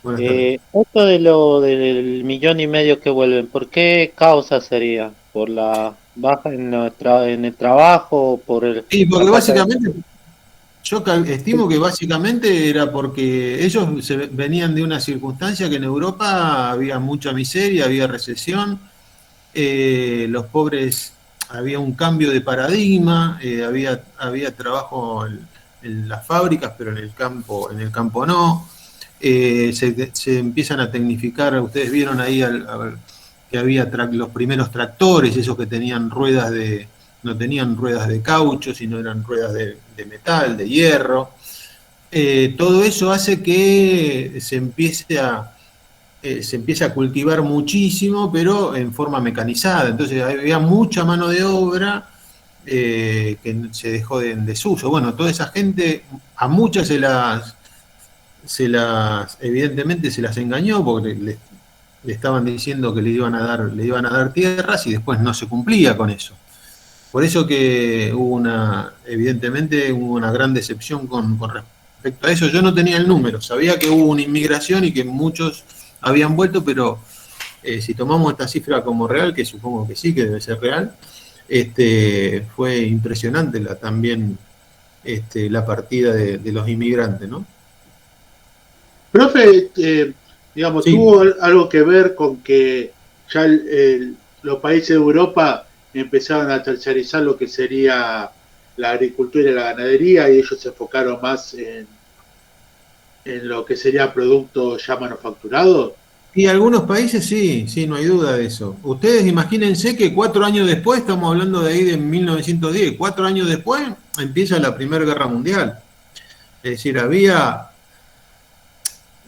buenas tardes. Esto del 1,5 millones que vuelven, ¿por qué causa sería? ¿Por la baja en el trabajo? ¿Por el...? Sí, porque básicamente... Yo estimo que básicamente era porque ellos venían de una circunstancia que en Europa había mucha miseria, había recesión, los pobres, había un cambio de paradigma, había trabajo en las fábricas, pero en el campo no. Se empiezan a tecnificar, ustedes vieron ahí que había los primeros tractores, esos que tenían no tenían ruedas de caucho, sino eran ruedas de metal, de hierro. Todo eso hace que se empiece a se empieza a cultivar muchísimo, pero en forma mecanizada. Entonces había mucha mano de obra que se dejó en desuso. Bueno, toda esa gente, a muchas evidentemente se las engañó porque le estaban diciendo que le iban a dar tierras y después no se cumplía con eso. Por eso que evidentemente hubo una gran decepción con respecto a eso. Yo no tenía el número, sabía que hubo una inmigración y que muchos habían vuelto, pero si tomamos esta cifra como real, que supongo que sí, que debe ser real, fue impresionante también la partida de los inmigrantes, ¿no? Profe, digamos, Sí. ¿tuvo algo que ver con que ya los países de Europa empezaron a tercerizar lo que sería la agricultura y la ganadería y ellos se enfocaron más en lo que sería productos ya manufacturados? Y algunos países sí, no hay duda de eso. Ustedes imagínense que 4 años después, estamos hablando de ahí de 1910, 4 años después empieza la Primera Guerra Mundial. Es decir, había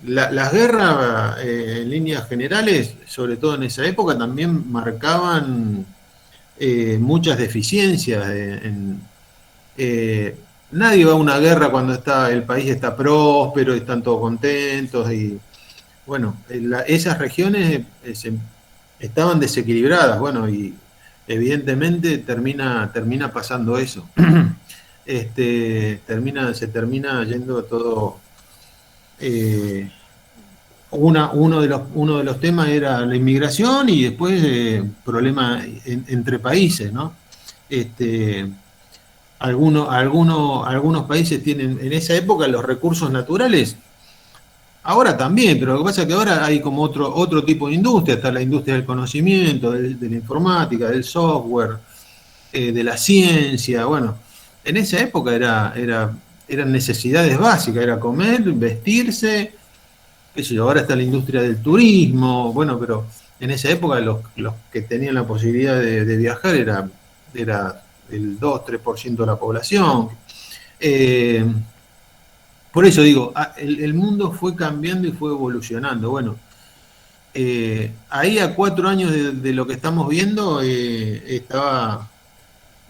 las guerras en líneas generales, sobre todo en esa época, también marcaban muchas deficiencias. Nadie va a una guerra cuando el país está próspero y están todos contentos. Y bueno, esas regiones estaban desequilibradas, bueno, y evidentemente termina pasando eso. Se termina yendo todo. Uno de los temas era la inmigración y después problemas entre países, ¿no? Algunos países tienen en esa época los recursos naturales. Ahora también, pero lo que pasa es que ahora hay como otro tipo de industria, está la industria del conocimiento, de la informática, del software, de la ciencia. Bueno, en esa época eran necesidades básicas, era comer, vestirse, qué sé yo, ahora está la industria del turismo, bueno, pero en esa época los que tenían la posibilidad de viajar era el 2-3% de la población. Por eso digo, el mundo fue cambiando y fue evolucionando. Bueno, ahí a 4 años de lo que estamos viendo estaba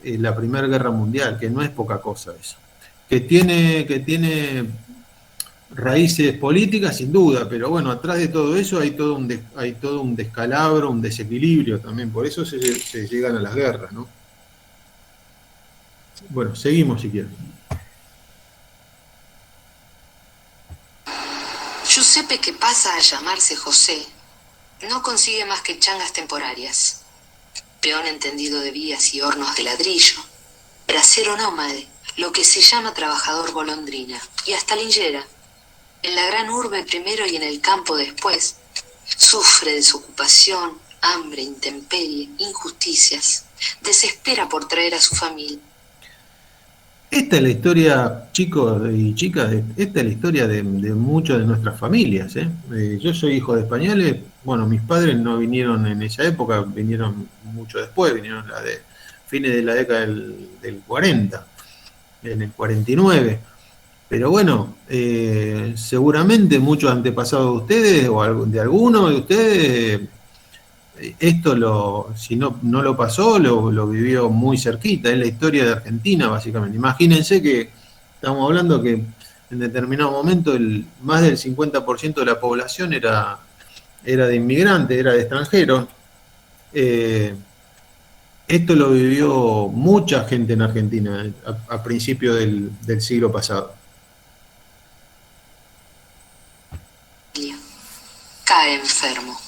la Primera Guerra Mundial, que no es poca cosa eso. Que tiene raíces políticas, sin duda, pero bueno, atrás de todo eso hay todo un descalabro, un desequilibrio también. Por eso se llegan a las guerras, ¿no? Bueno, seguimos si quieren. Giuseppe, que pasa a llamarse José, no consigue más que changas temporarias. Peón entendido de vías y hornos de ladrillo, bracero nómade, lo que se llama trabajador golondrina, y hasta linchera. En la gran urbe primero y en el campo después, sufre desocupación, hambre, intemperie, injusticias, desespera por traer a su familia. Esta es la historia, chicos y chicas, esta es la historia de muchas de nuestras familias. Yo soy hijo de españoles, bueno, mis padres no vinieron en esa época, vinieron mucho después, vinieron fines de la década del 40, en el 49. Pero bueno, seguramente muchos antepasados de ustedes, o de alguno de ustedes, esto si no lo pasó, lo vivió muy cerquita. Es la historia de Argentina, básicamente. Imagínense que estamos hablando que en determinado momento más del 50% de la población era de inmigrantes, era de extranjeros. Esto lo vivió mucha gente en Argentina a principios del siglo pasado. Cae enfermo.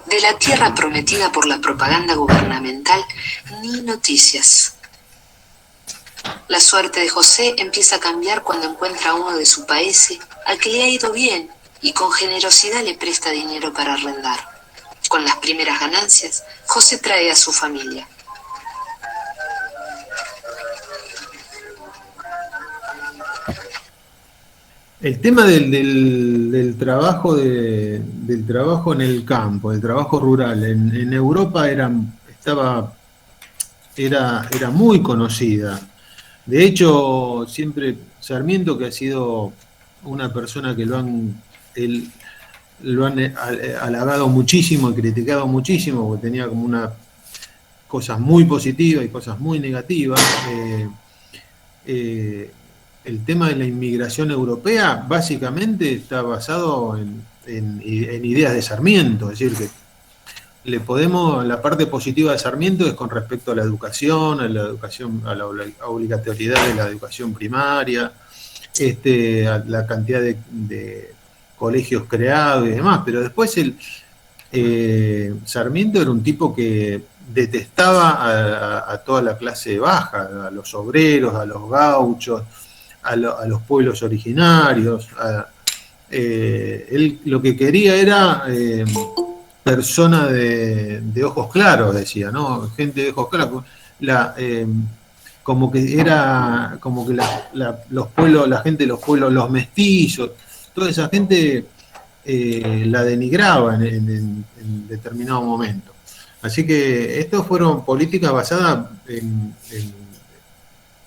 De la tierra prometida por la propaganda gubernamental, ni noticias. La suerte de José empieza a cambiar cuando encuentra a uno de su país al que le ha ido bien y con generosidad le presta dinero para arrendar. Con las primeras ganancias, José trae a su familia. El tema del trabajo del trabajo en el campo, del trabajo rural, en Europa era muy conocida. De hecho, siempre Sarmiento, que ha sido una persona que lo han halagado muchísimo y criticado muchísimo, porque tenía como cosas muy positivas y cosas muy negativas. El tema de la inmigración europea básicamente está basado en ideas de Sarmiento, es decir, que la parte positiva de Sarmiento es con respecto a la educación, a la obligatoriedad de la educación primaria, a la cantidad de colegios creados y demás, pero después Sarmiento era un tipo que detestaba a toda la clase baja, a los obreros, a los gauchos, a los pueblos originarios. Él lo que quería era persona de ojos claros, decía, ¿no? Gente de ojos claros. Como que era, como que los pueblos, la gente de los pueblos, los mestizos, toda esa gente la denigraba en determinado momento. Así que estas fueron políticas basadas en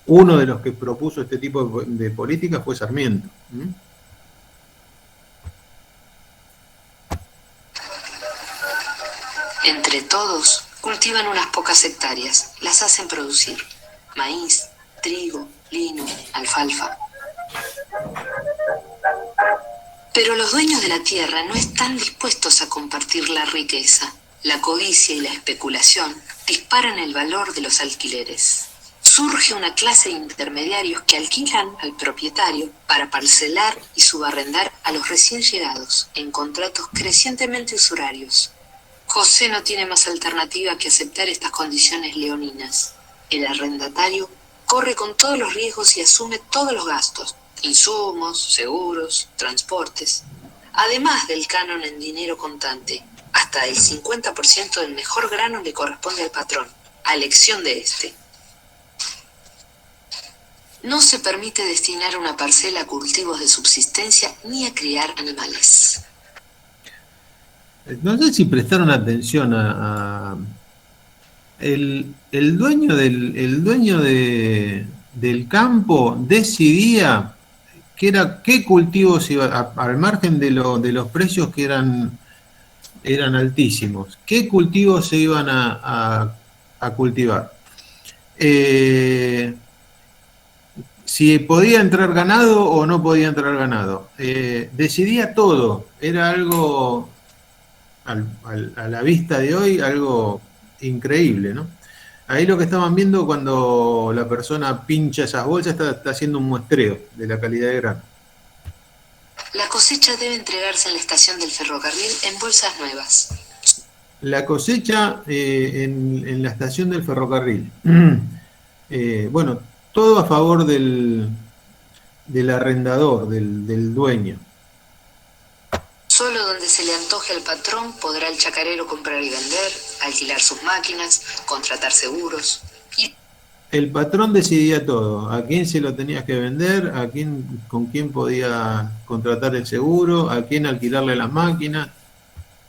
uno de los que propuso este tipo de políticas fue Sarmiento. Entre todos, cultivan unas pocas hectáreas, las hacen producir. Maíz, trigo, lino, alfalfa. Pero los dueños de la tierra no están dispuestos a compartir la riqueza. La codicia y la especulación disparan el valor de los alquileres. Surge una clase de intermediarios que alquilan al propietario para parcelar y subarrendar a los recién llegados en contratos crecientemente usurarios. José no tiene más alternativa que aceptar estas condiciones leoninas. El arrendatario corre con todos los riesgos y asume todos los gastos, insumos, seguros, transportes, además del canon en dinero contante. Hasta el 50% del mejor grano le corresponde al patrón, a elección de este. No se permite destinar una parcela a cultivos de subsistencia ni a criar animales. No sé si prestaron atención el dueño del campo decidía qué cultivos iba, al margen de los precios que eran altísimos, qué cultivos se iban a cultivar. Si podía entrar ganado o no podía entrar ganado. Decidía todo, era algo a la vista de hoy, algo increíble, ¿no? Ahí lo que estaban viendo cuando la persona pincha esas bolsas está haciendo un muestreo de la calidad de grano. La cosecha debe entregarse en la estación del ferrocarril en bolsas nuevas. La cosecha en la estación del ferrocarril. Bueno, todo a favor del arrendador, del dueño. Solo donde se le antoje al patrón podrá el chacarero comprar y vender, alquilar sus máquinas, contratar seguros. El patrón decidía todo, a quién se lo tenías que vender, con quién podía contratar el seguro, a quién alquilarle las máquinas.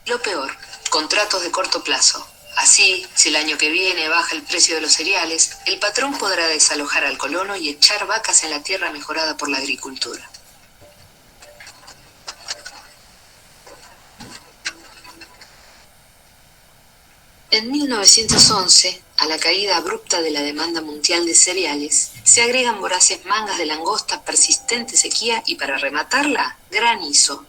Lo peor, contratos de corto plazo. Así, si el año que viene baja el precio de los cereales, el patrón podrá desalojar al colono y echar vacas en la tierra mejorada por la agricultura. En 1911, a la caída abrupta de la demanda mundial de cereales, se agregan voraces mangas de langosta, persistente sequía y, para rematarla, granizo.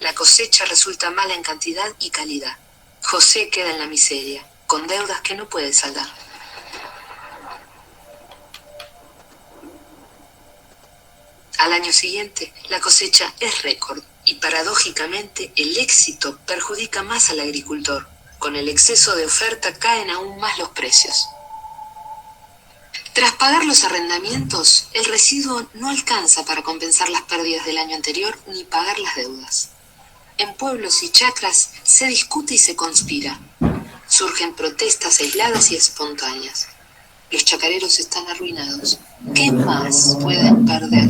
La cosecha resulta mala en cantidad y calidad. José queda en la miseria, con deudas que no puede saldar. Al año siguiente, la cosecha es récord y, paradójicamente, el éxito perjudica más al agricultor. Con el exceso de oferta caen aún más los precios. Tras pagar los arrendamientos, el residuo no alcanza para compensar las pérdidas del año anterior ni pagar las deudas. En pueblos y chacras se discute y se conspira. Surgen protestas aisladas y espontáneas. Los chacareros están arruinados. ¿Qué más pueden perder?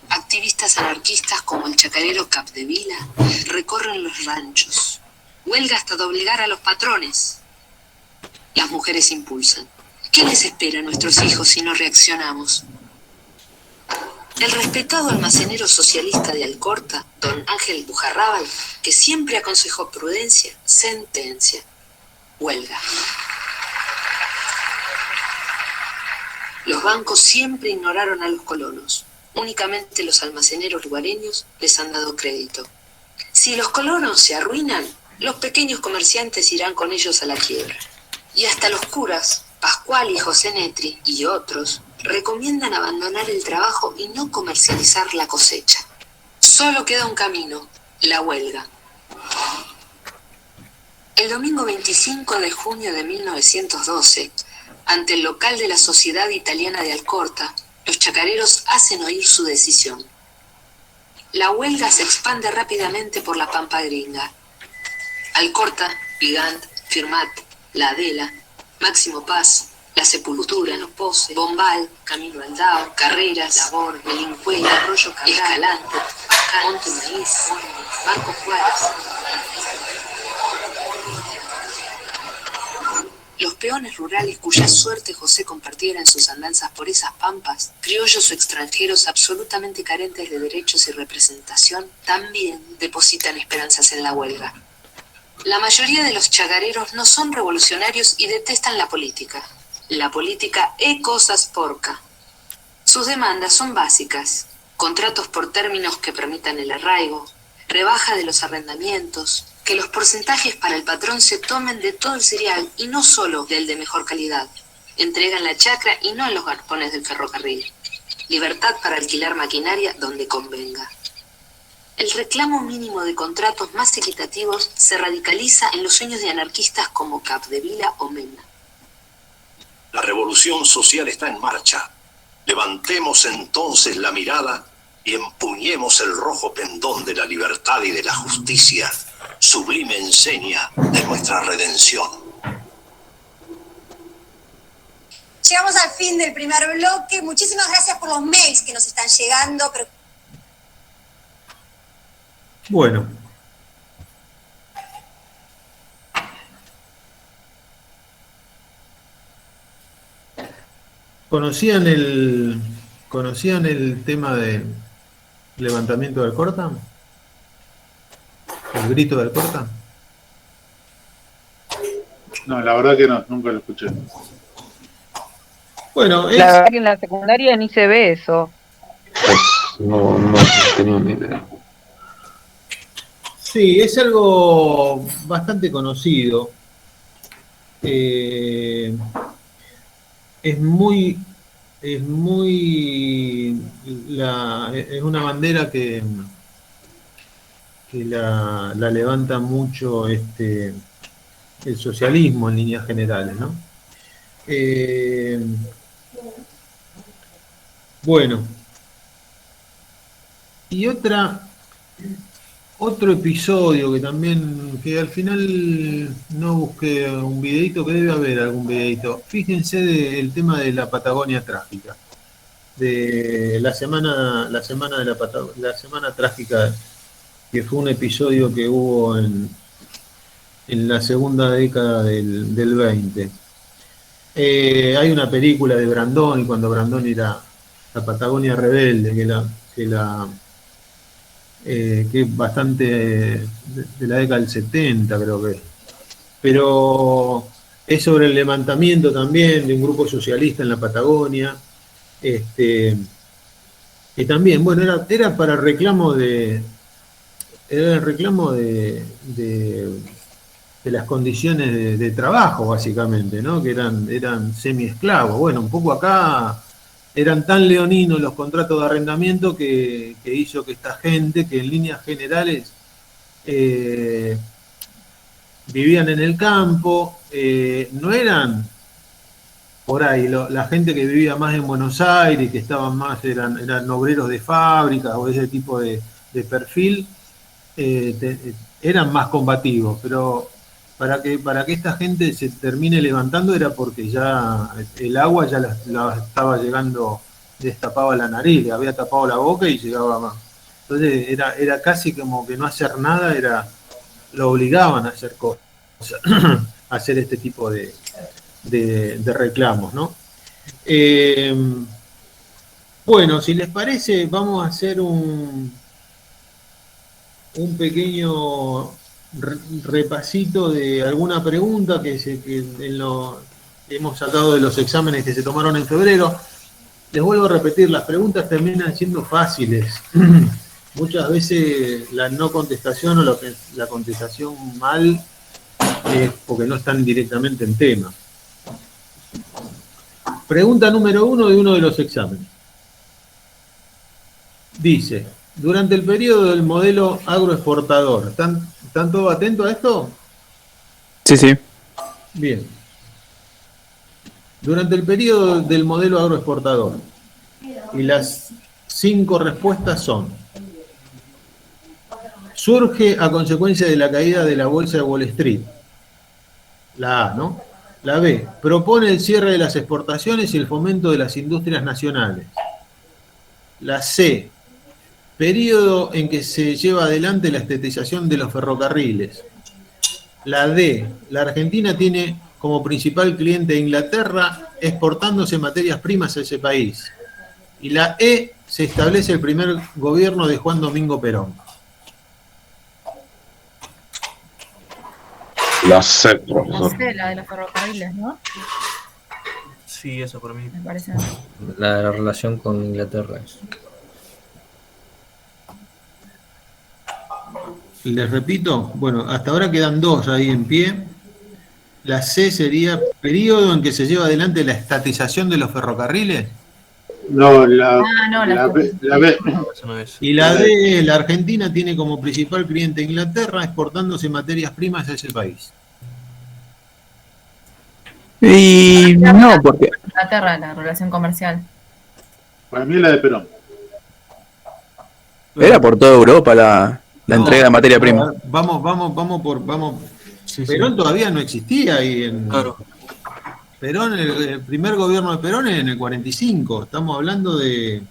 Activistas anarquistas como el chacarero Capdevila recorren los ranchos. Huelga hasta doblegar a los patrones. Las mujeres impulsan. ¿Qué les espera a nuestros hijos si no reaccionamos? El respetado almacenero socialista de Alcorta, don Ángel Bujarrábal, que siempre aconsejó prudencia, sentencia, huelga. Los bancos siempre ignoraron a los colonos. Únicamente los almaceneros lugareños les han dado crédito. Si los colonos se arruinan, los pequeños comerciantes irán con ellos a la quiebra. Y hasta los curas, Pascual y José Netri y otros, recomiendan abandonar el trabajo y no comercializar la cosecha. Solo queda un camino, la huelga. El domingo 25 de junio de 1912, ante el local de la Sociedad Italiana de Alcorta, los chacareros hacen oír su decisión. La huelga se expande rápidamente por la Pampa Gringa. Alcorta, Vigant, Firmat, La Adela, Máximo Paz, La Sepultura, Los Poses, Bombal, Camino al Dao, Carreras, Labor, Melincuela, Arroyo Cabral, Escalante, Pascal, Monte Maíz, Marco Juárez. Los peones rurales cuya suerte José compartiera en sus andanzas por esas pampas, criollos o extranjeros absolutamente carentes de derechos y representación, también depositan esperanzas en la huelga. La mayoría de los chacareros no son revolucionarios y detestan la política. La política es cosas porca. Sus demandas son básicas: contratos por términos que permitan el arraigo, rebaja de los arrendamientos, que los porcentajes para el patrón se tomen de todo el cereal y no solo del de mejor calidad. Entregan la chacra y no en los galpones del ferrocarril. Libertad para alquilar maquinaria donde convenga. El reclamo mínimo de contratos más equitativos se radicaliza en los sueños de anarquistas como Capdevila o Mena. La revolución social está en marcha. Levantemos entonces la mirada y empuñemos el rojo pendón de la libertad y de la justicia, sublime enseña de nuestra redención. Llegamos al fin del primer bloque. Muchísimas gracias por los mails que nos están llegando. Bueno. ¿Conocían el tema de levantamiento de Alcorta? ¿El grito de Alcorta? No, la verdad que no, nunca lo escuché. Bueno, la verdad que en la secundaria ni se ve eso. Pues no tenía ni idea. Sí, es algo bastante conocido. Es una bandera que la levanta mucho el socialismo en líneas generales, ¿no? Bueno, y otro episodio que al final no busqué un videito, que debe haber algún videito. Fíjense del tema de la Patagonia trágica, de la semana trágica, que fue un episodio que hubo en la segunda década del 20. Hay una película de Brandoni, cuando Brandoni era la Patagonia rebelde, que es bastante de la década del 70, creo que. Pero es sobre el levantamiento también de un grupo socialista en la Patagonia. Y también, bueno, era para reclamo de las condiciones de trabajo, básicamente, ¿no? Que eran semi-esclavos. Bueno, un poco acá eran tan leoninos los contratos de arrendamiento que hizo que esta gente, que en líneas generales vivían en el campo, no eran por ahí la gente que vivía más en Buenos Aires, que estaban más, eran obreros de fábricas o ese tipo de perfil, eran más combativos, pero para que esta gente se termine levantando era porque ya el agua ya la estaba llegando, les tapaba la nariz, le había tapado la boca y llegaba más. Entonces era casi como que no hacer nada, lo obligaban a hacer cosas, a hacer este tipo de reclamos, ¿no? Bueno, si les parece, vamos a hacer un pequeño repasito de alguna pregunta que hemos sacado de los exámenes que se tomaron en febrero. Les vuelvo a repetir, las preguntas terminan siendo fáciles. Muchas veces la no contestación o la contestación mal es porque no están directamente en tema. Pregunta número 1 de uno de los exámenes. Dice, durante el periodo del modelo agroexportador, ¿están todos atentos a esto? Sí, sí. Bien. Durante el periodo del modelo agroexportador, y las 5 respuestas son: surge a consecuencia de la caída de la bolsa de Wall Street. La A, ¿no? La B, propone el cierre de las exportaciones y el fomento de las industrias nacionales. La C, periodo en que se lleva adelante la estatización de los ferrocarriles. La D, la Argentina tiene como principal cliente a Inglaterra, exportándose materias primas a ese país. Y la E, se establece el primer gobierno de Juan Domingo Perón. La C, No profesor. sé, la de los ferrocarriles, ¿no? Sí, eso para mí. Me parece. La relación con Inglaterra es. Les repito, bueno, hasta ahora quedan 2 ahí en pie. La C sería periodo en que se lleva adelante la estatización de los ferrocarriles. No, no, la B. Eso no es. Y la D, la Argentina tiene como principal cliente a Inglaterra, exportándose materias primas a ese país. Y no, porque Inglaterra, la relación comercial. Para mí es la de Perón. era por toda Europa la entrega de materia prima. Vamos. Perón todavía no existía ahí en. Claro. Perón, el primer gobierno de Perón es en el 45. Estamos hablando de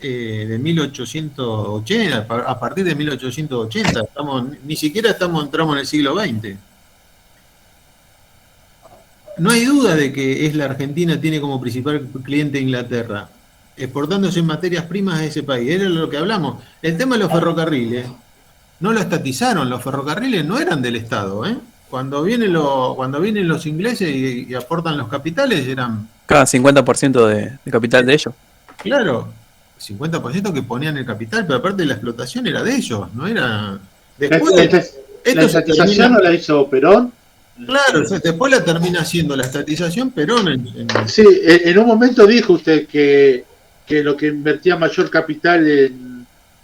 1880, a partir de 1880. Ni siquiera entramos en el siglo XX. No hay duda de que la Argentina tiene como principal cliente a Inglaterra, exportándose materias primas a ese país. Era lo que hablamos. El tema de los ferrocarriles, no lo estatizaron, los ferrocarriles no eran del Estado, ¿eh? Cuando vienen los ingleses y aportan los capitales, eran... Cada 50% de capital de ellos. Claro, 50% que ponían el capital, pero aparte la explotación era de ellos, no era... Después, ¿La estatización no la hizo Perón? Claro, después la termina haciendo la estatización Perón. Sí, en un momento dijo usted que lo que invertía mayor capital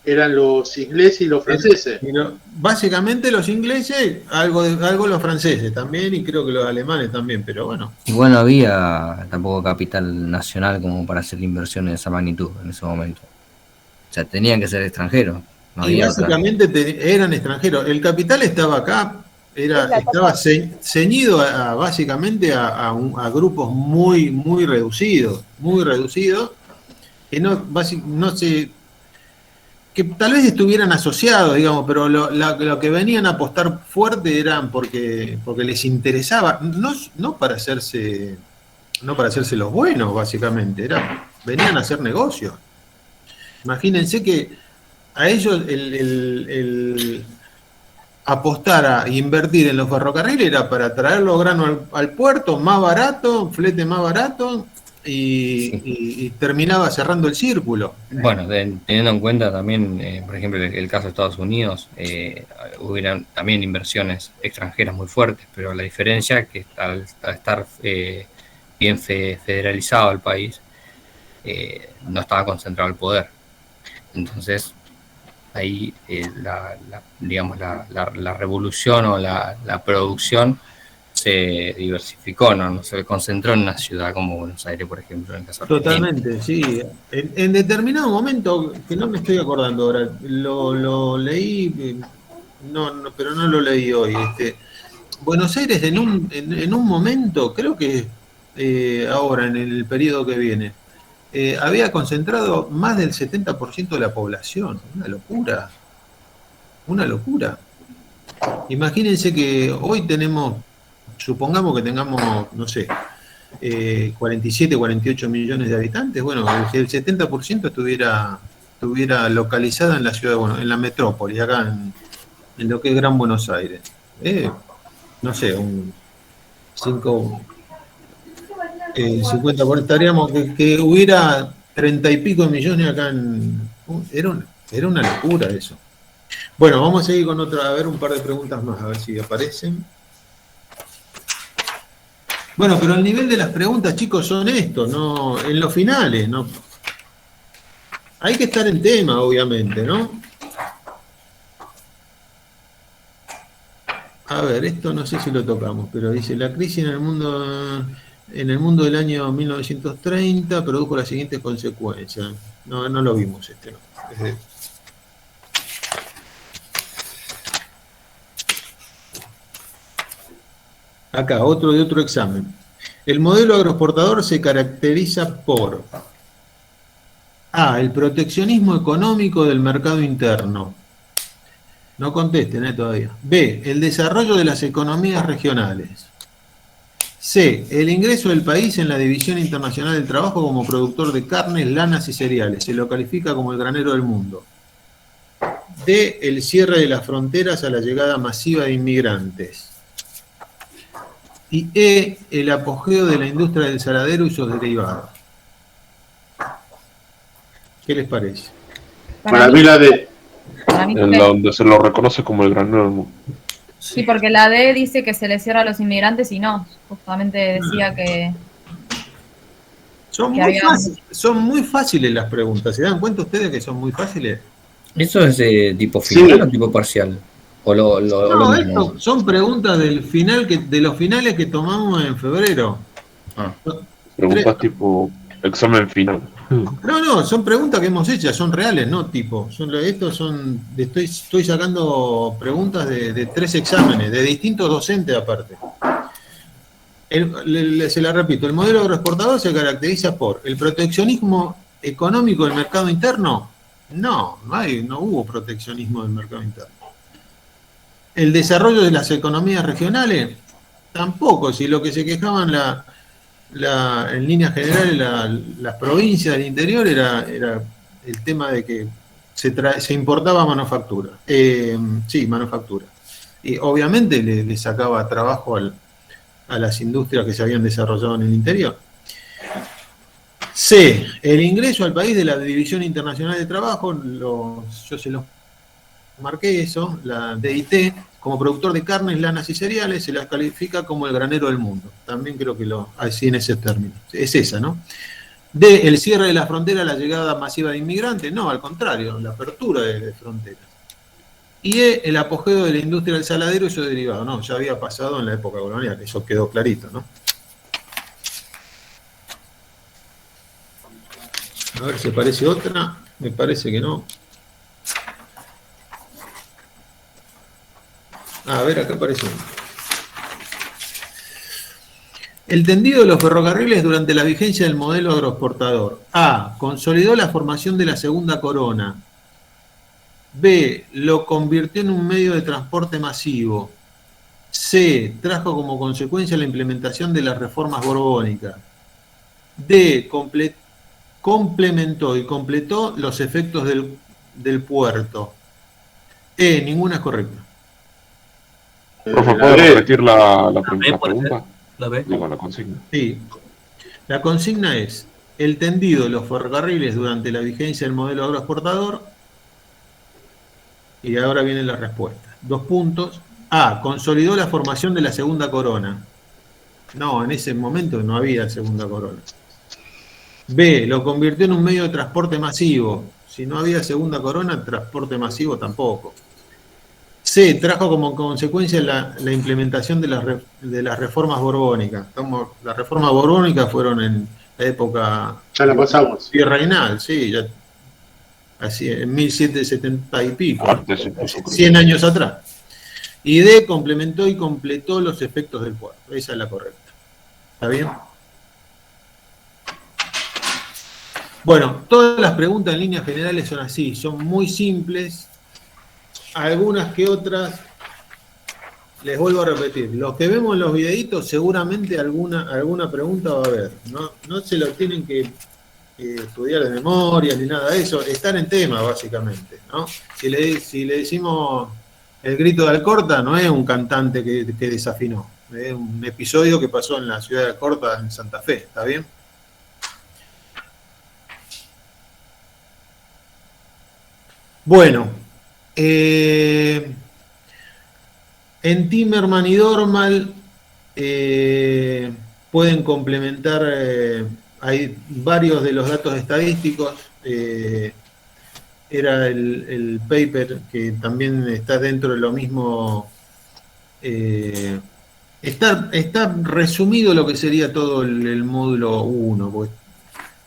eran los ingleses y los franceses. Pero básicamente los ingleses, algo los franceses también, y creo que los alemanes también, pero bueno. Igual no había tampoco capital nacional como para hacer inversiones de esa magnitud en ese momento. O sea, tenían que ser extranjeros. No Y había básicamente eran extranjeros. El capital estaba acá, estaba ceñido básicamente a grupos muy reducidos, que no se... que tal vez estuvieran asociados, digamos, pero lo que venían a apostar fuerte eran porque les interesaba, no para hacerse los buenos, básicamente, venían a hacer negocios. Imagínense que a ellos el apostar a invertir en los ferrocarriles era para traer los granos al puerto más barato, flete más barato, y terminaba cerrando el círculo. Bueno, teniendo en cuenta también, por ejemplo, el caso de Estados Unidos, hubieran también inversiones extranjeras muy fuertes, pero la diferencia es que al estar bien federalizado el país, no estaba concentrado el poder. Entonces, ahí digamos la revolución o la producción se diversificó, no se concentró en una ciudad como Buenos Aires, por ejemplo, en el caso argentino. Totalmente, sí. En determinado momento, que no me estoy acordando ahora, lo leí, pero no lo leí hoy. Buenos Aires en un momento, creo que ahora, en el periodo que viene, había concentrado más del 70% de la población. Una locura. Una locura. Imagínense que hoy supongamos que tengamos, no sé, 47, 48 millones de habitantes, bueno, si el 70% estuviera localizada en la ciudad, bueno, en la metrópoli, acá en lo que es Gran Buenos Aires. No sé, un 50 por estaríamos que hubiera 30 y pico millones acá era una locura eso. Bueno, vamos a seguir con otra, a ver un par de preguntas más, a ver si aparecen. Bueno, pero el nivel de las preguntas, chicos, son estos, no, en los finales, no. Hay que estar en tema, obviamente, ¿no? A ver, esto no sé si lo tocamos, pero dice, la crisis en el mundo del año 1930 produjo las siguientes consecuencias. No lo vimos ¿no? Acá, otro de otro examen. El modelo agroexportador se caracteriza por A, el proteccionismo económico del mercado interno. No contesten todavía. B, el desarrollo de las economías regionales. C, el ingreso del país en la División Internacional del Trabajo como productor de carnes, lanas y cereales. Se lo califica como el granero del mundo. D, el cierre de las fronteras a la llegada masiva de inmigrantes. Y E, el apogeo de la industria del saladero y sus derivados. ¿Qué les parece? Para mí la D. En la donde se lo reconoce como el granero del mundo. Sí, porque la D dice que se le cierra a los inmigrantes y no. Justamente decía que... Son muy fáciles las preguntas. ¿Se dan cuenta ustedes que son muy fáciles? ¿Eso es de tipo final o tipo parcial? No, esto son preguntas del final de los finales que tomamos en febrero. Preguntas tipo examen final. No, son preguntas que hemos hecho, son reales, no tipo. Estoy sacando preguntas de 3 exámenes, de distintos docentes aparte. Se la repito, el modelo agroexportador se caracteriza por el proteccionismo económico del mercado interno. No hubo proteccionismo del mercado interno. El desarrollo de las economías regionales, tampoco. Si lo que se quejaban en líneas generales las provincias del interior era el tema de que se importaba manufactura. Manufactura. Y obviamente le sacaba trabajo a las industrias que se habían desarrollado en el interior. C, el ingreso al país de la División Internacional de Trabajo, yo se los marqué eso, la DIT, como productor de carnes, lanas y cereales, se las califica como el granero del mundo. También creo que así en ese término. Es esa, ¿no? D, el cierre de la frontera, la llegada masiva de inmigrantes. No, al contrario, la apertura de fronteras. Y E, el apogeo de la industria del saladero y su derivado. No, ya había pasado en la época colonial, eso quedó clarito, ¿no? A ver si aparece otra. Me parece que no. A ver, acá aparece uno. El tendido de los ferrocarriles durante la vigencia del modelo agroexportador. A, consolidó la formación de la segunda corona. B, lo convirtió en un medio de transporte masivo. C, trajo como consecuencia la implementación de las reformas borbónicas. D, complementó y completó los efectos del puerto. E, ninguna es correcta. Profe, ¿puede repetir la pregunta? La B. Digo, la consigna. Sí. La consigna es el tendido de los ferrocarriles durante la vigencia del modelo agroexportador. Y ahora viene la respuesta. 2 puntos. A, consolidó la formación de la segunda corona. No, en ese momento no había segunda corona. B, lo convirtió en un medio de transporte masivo. Si no había segunda corona, transporte masivo tampoco. C, trajo como consecuencia la implementación de las reformas borbónicas. Las reformas borbónicas fueron en la época... Ya la pasamos. Virreinal, sí, ya, así, en 1770 y pico, 100 años atrás. Y D, complementó y completó los efectos del puerto. Esa es la correcta. ¿Está bien? Bueno, todas las preguntas en líneas generales son así, son muy simples. Algunas que otras les vuelvo a repetir, los que vemos los videitos seguramente alguna pregunta va a haber. No se lo tienen que estudiar de memoria ni nada de eso, estar en tema básicamente, ¿no? Si le decimos el grito de Alcorta, no es un cantante que desafinó, es un episodio que pasó en la ciudad de Alcorta, en Santa Fe, ¿está bien? Bueno, en Timerman y Dormal pueden complementar, hay varios de los datos estadísticos, era el paper que también está dentro de lo mismo, está resumido lo que sería todo el módulo 1, porque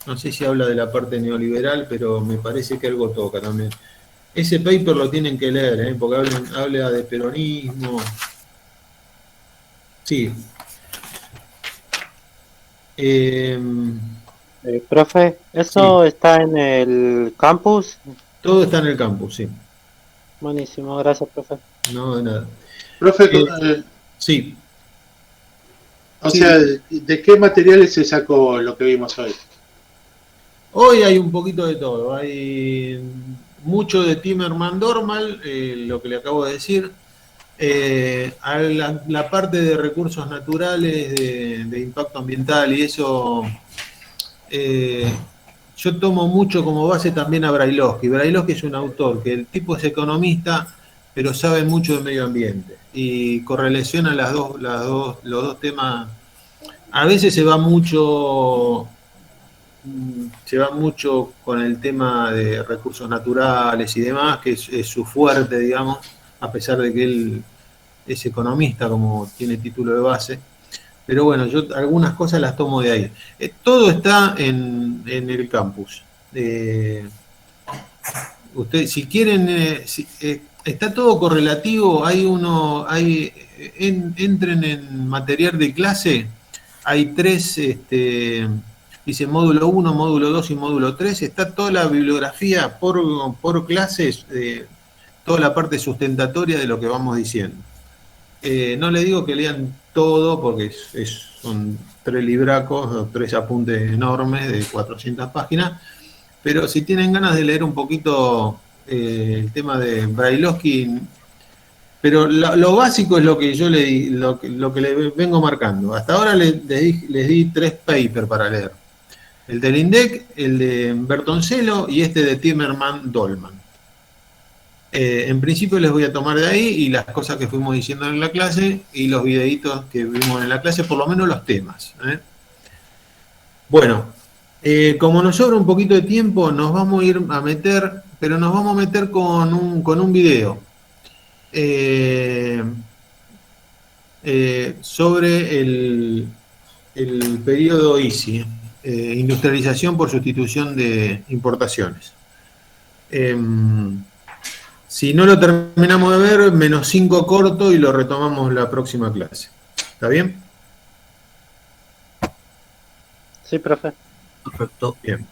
no sé si habla de la parte neoliberal, pero me parece que algo toca también. Ese paper lo tienen que leer, porque habla de peronismo. Sí. Profe, ¿eso sí. está en el campus? Todo está en el campus, sí. Buenísimo, gracias, profe. No, de nada. Profe, sí. O sea, ¿de qué materiales se sacó lo que vimos hoy? Hoy hay un poquito de todo. Hay mucho de Timerman Dormal, lo que le acabo de decir. A la parte de recursos naturales, de impacto ambiental y eso, yo tomo mucho como base también a Brailovsky. Brailovsky es un autor que el tipo es economista, pero sabe mucho de medio ambiente y correlaciona los dos temas. A veces se va mucho con el tema de recursos naturales y demás, que es su fuerte, digamos, a pesar de que él es economista, como tiene título de base. Pero bueno, yo algunas cosas las tomo de ahí. Todo está en el campus. Ustedes, si quieren, está todo correlativo. Entren en material de clase. Hay 3, dice módulo 1, módulo 2 y módulo 3. Está toda la bibliografía por clases, toda la parte sustentatoria de lo que vamos diciendo. No le digo que lean todo porque son 3 libracos, 3 apuntes enormes de 400 páginas, pero si tienen ganas de leer un poquito el tema de Brailovsky, pero lo básico es lo que yo lo que le vengo marcando. Hasta ahora les di 3 papers para leer. El del INDEC, el de Bertoncello y este de Timerman Dolman. En principio les voy a tomar de ahí y las cosas que fuimos diciendo en la clase y los videitos que vimos en la clase, por lo menos los temas. Bueno, como nos sobra un poquito de tiempo, nos vamos a ir a meter, pero nos vamos a meter con un video sobre el periodo ISI, industrialización por sustitución de importaciones. Si no lo terminamos de ver, -5 corto y lo retomamos la próxima clase. ¿Está bien? Sí, profe. Perfecto. Bien.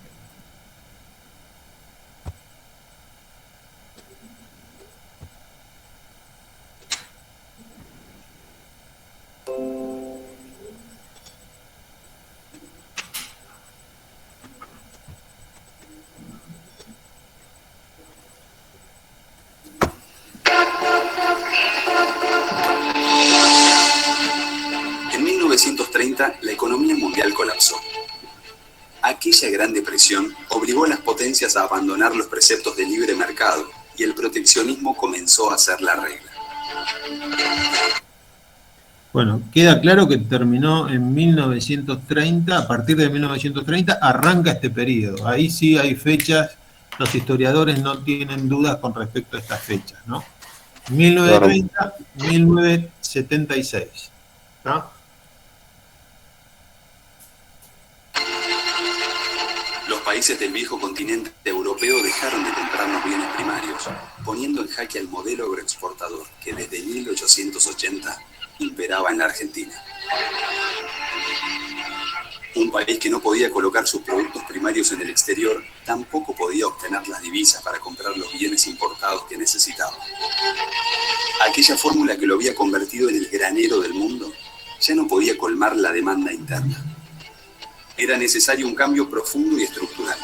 En 1930, la economía mundial colapsó. Aquella Gran Depresión obligó a las potencias a abandonar los preceptos del libre mercado y el proteccionismo comenzó a ser la regla. Bueno, queda claro que terminó en 1930, a partir de 1930 arranca este periodo. Ahí sí hay fechas, los historiadores no tienen dudas con respecto a estas fechas, ¿no? 1930, 1976. ¿Está? Los países del viejo continente europeo dejaron de comprar los bienes primarios, poniendo en jaque al modelo agroexportador que desde 1880 imperaba en la Argentina. Un país que no podía colocar sus productos primarios en el exterior, tampoco podía obtener las divisas para comprar los bienes importados que necesitaba. Aquella fórmula que lo había convertido en el granero del mundo ya no podía colmar la demanda interna. Era necesario un cambio profundo y estructural.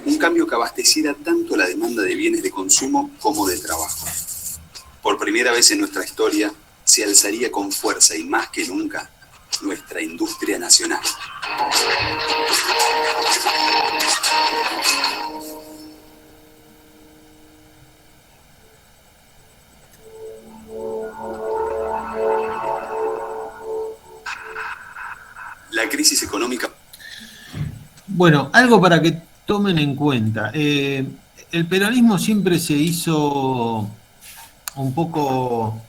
Un cambio que abasteciera tanto la demanda de bienes de consumo como de trabajo. Por primera vez en nuestra historia, se alzaría con fuerza y más que nunca nuestra industria nacional. La crisis económica. Bueno, algo para que tomen en cuenta. El peronismo siempre se hizo un poco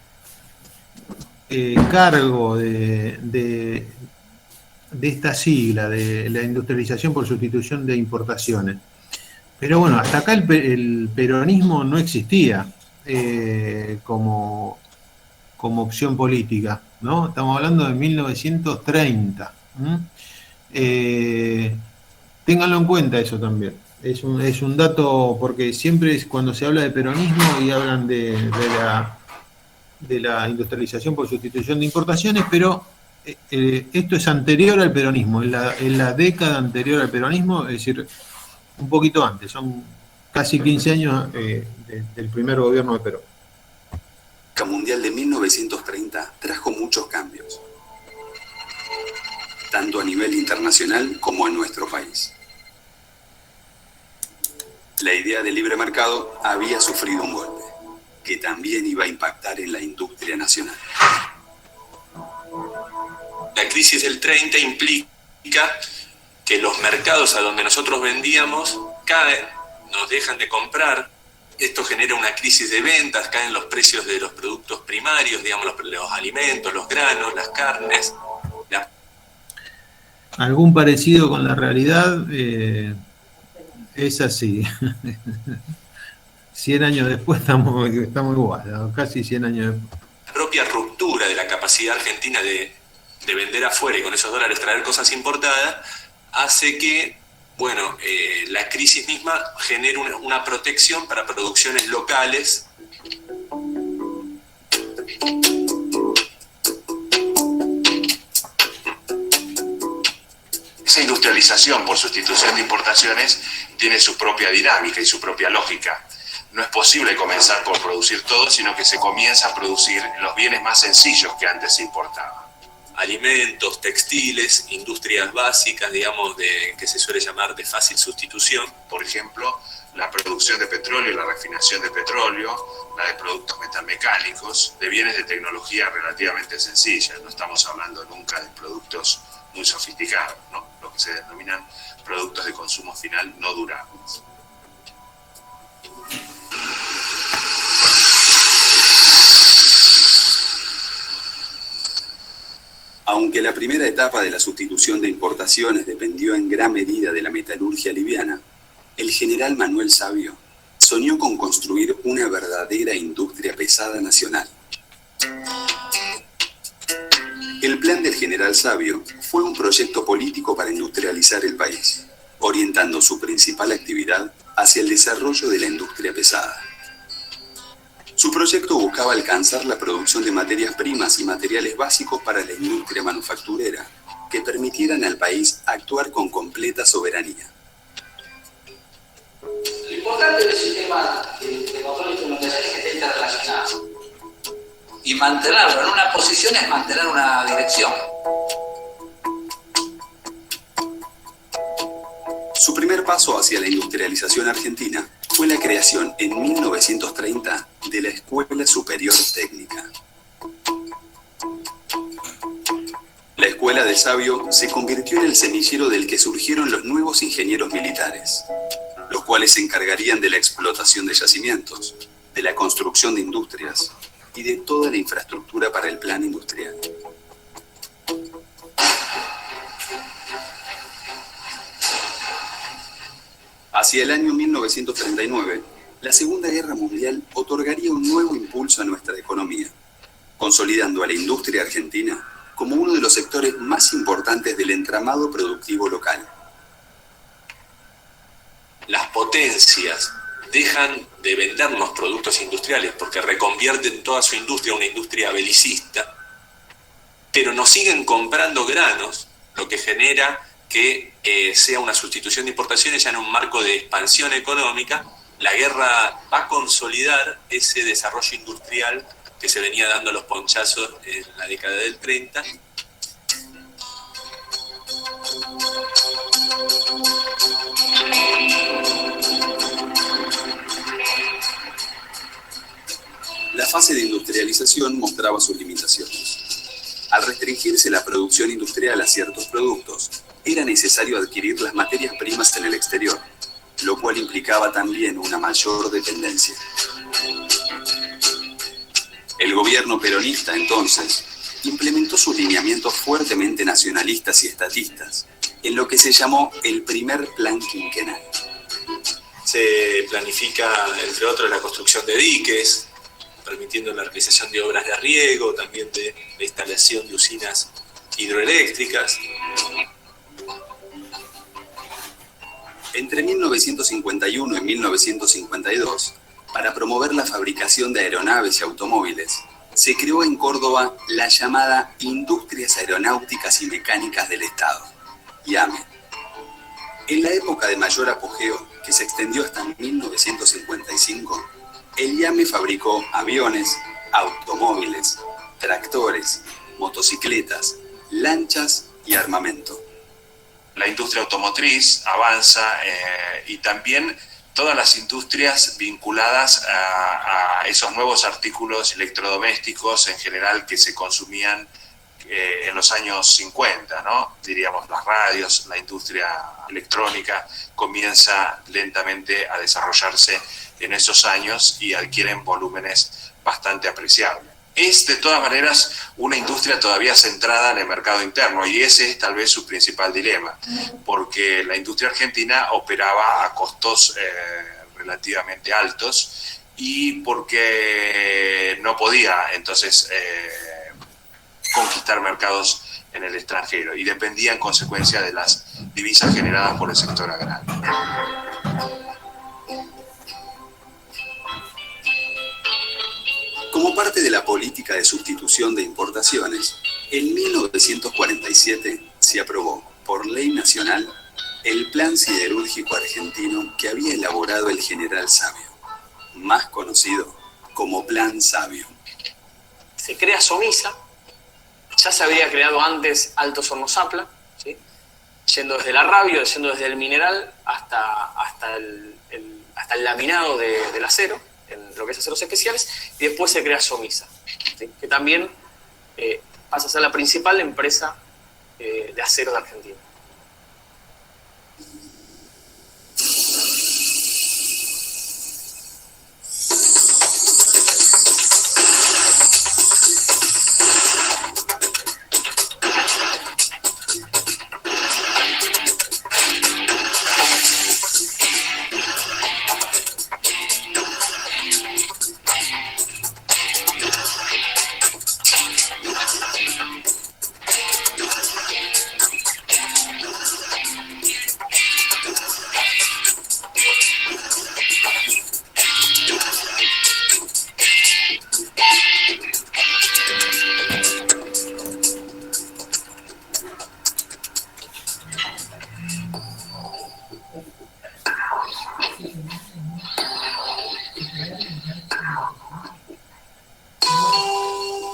cargo de esta sigla, de la industrialización por sustitución de importaciones. Pero bueno, hasta acá el peronismo no existía como opción política, ¿no? Estamos hablando de 1930. Ténganlo en cuenta eso también. Es un dato, porque siempre cuando se habla de peronismo y hablan de la industrialización por sustitución de importaciones, pero esto es anterior al peronismo, en la década anterior al peronismo, es decir, un poquito antes, son casi 15 años del primer gobierno de Perón. La mundial de 1930 trajo muchos cambios, tanto a nivel internacional como en nuestro país. La idea del libre mercado había sufrido un golpe, que también iba a impactar en la industria nacional. La crisis del 30 implica que los mercados a donde nosotros vendíamos caen, nos dejan de comprar. Esto genera una crisis de ventas, caen los precios de los productos primarios, digamos, los alimentos, los granos, las carnes. ¿Algún parecido con la realidad? Es así. 100 años después estamos igual, ¿no? Casi 100 años después. La propia ruptura de la capacidad argentina de vender afuera y con esos dólares traer cosas importadas hace que, bueno, la crisis misma genere una protección para producciones locales. Esa industrialización por sustitución de importaciones tiene su propia dinámica y su propia lógica. No es posible comenzar por producir todo, sino que se comienza a producir los bienes más sencillos que antes se importaban. Alimentos, textiles, industrias básicas, digamos, que se suele llamar de fácil sustitución. Por ejemplo, la producción de petróleo y la refinación de petróleo, la de productos metalmecánicos, de bienes de tecnología relativamente sencilla. No estamos hablando nunca de productos muy sofisticados, ¿no? Lo que se denominan productos de consumo final no durables. Aunque la primera etapa de la sustitución de importaciones dependió en gran medida de la metalurgia liviana, el general Manuel Savio soñó con construir una verdadera industria pesada nacional. El plan del general Savio fue un proyecto político para industrializar el país, orientando su principal actividad hacia el desarrollo de la industria pesada. Su proyecto buscaba alcanzar la producción de materias primas y materiales básicos para la industria manufacturera, que permitieran al país actuar con completa soberanía. Lo importante del sistema de control y comunicación es que esté interrelacionado. Y mantenerlo en una posición es mantener una dirección. Su primer paso hacia la industrialización argentina fue la creación en 1930 de la Escuela Superior Técnica. La Escuela de Savio se convirtió en el semillero del que surgieron los nuevos ingenieros militares, los cuales se encargarían de la explotación de yacimientos, de la construcción de industrias y de toda la infraestructura para el plan industrial. Hacia el año 1939, la Segunda Guerra Mundial otorgaría un nuevo impulso a nuestra economía, consolidando a la industria argentina como uno de los sectores más importantes del entramado productivo local. las potencias dejan de vendernos productos industriales porque reconvierten toda su industria a una industria belicista, pero nos siguen comprando granos, lo que genera que sea una sustitución de importaciones ya en un marco de expansión económica. La guerra va a consolidar ese desarrollo industrial que se venía dando a los ponchazos en la década del 30. La fase de industrialización mostraba sus limitaciones. Al restringirse la producción industrial a ciertos productos, era necesario adquirir las materias primas en el exterior, lo cual implicaba también una mayor dependencia. El gobierno peronista, entonces, implementó sus lineamientos fuertemente nacionalistas y estatistas, en lo que se llamó el primer plan quinquenal. Se planifica, entre otros, la construcción de diques, permitiendo la realización de obras de riego, también de la instalación de usinas hidroeléctricas. Entre 1951 y 1952, para promover la fabricación de aeronaves y automóviles, se creó en Córdoba la llamada Industrias Aeronáuticas y Mecánicas del Estado, IAME. En la época de mayor apogeo, que se extendió hasta 1955, el IAME fabricó aviones, automóviles, tractores, motocicletas, lanchas y armamento. La industria automotriz avanza y también todas las industrias vinculadas a esos nuevos artículos electrodomésticos en general que se consumían en los años 50, ¿no? Diríamos las radios, la industria electrónica comienza lentamente a desarrollarse en esos años y adquieren volúmenes bastante apreciables. Es de todas maneras una industria todavía centrada en el mercado interno y ese es tal vez su principal dilema, porque la industria argentina operaba a costos relativamente altos y porque no podía entonces conquistar mercados en el extranjero y dependía en consecuencia de las divisas generadas por el sector agrario. Como parte de la política de sustitución de importaciones, en 1947 se aprobó por ley nacional el Plan Siderúrgico Argentino que había elaborado el general Sabio, más conocido como Plan Sabio. Se crea Somisa, ya se había creado antes Altos Hornos Zapla, ¿sí? Yendo desde la rabio, yendo desde el mineral hasta el laminado del acero, en lo que es aceros especiales, y después se crea Somisa, ¿sí? Que también pasa a ser la principal empresa de acero de Argentina.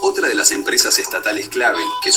Otra de las empresas estatales clave que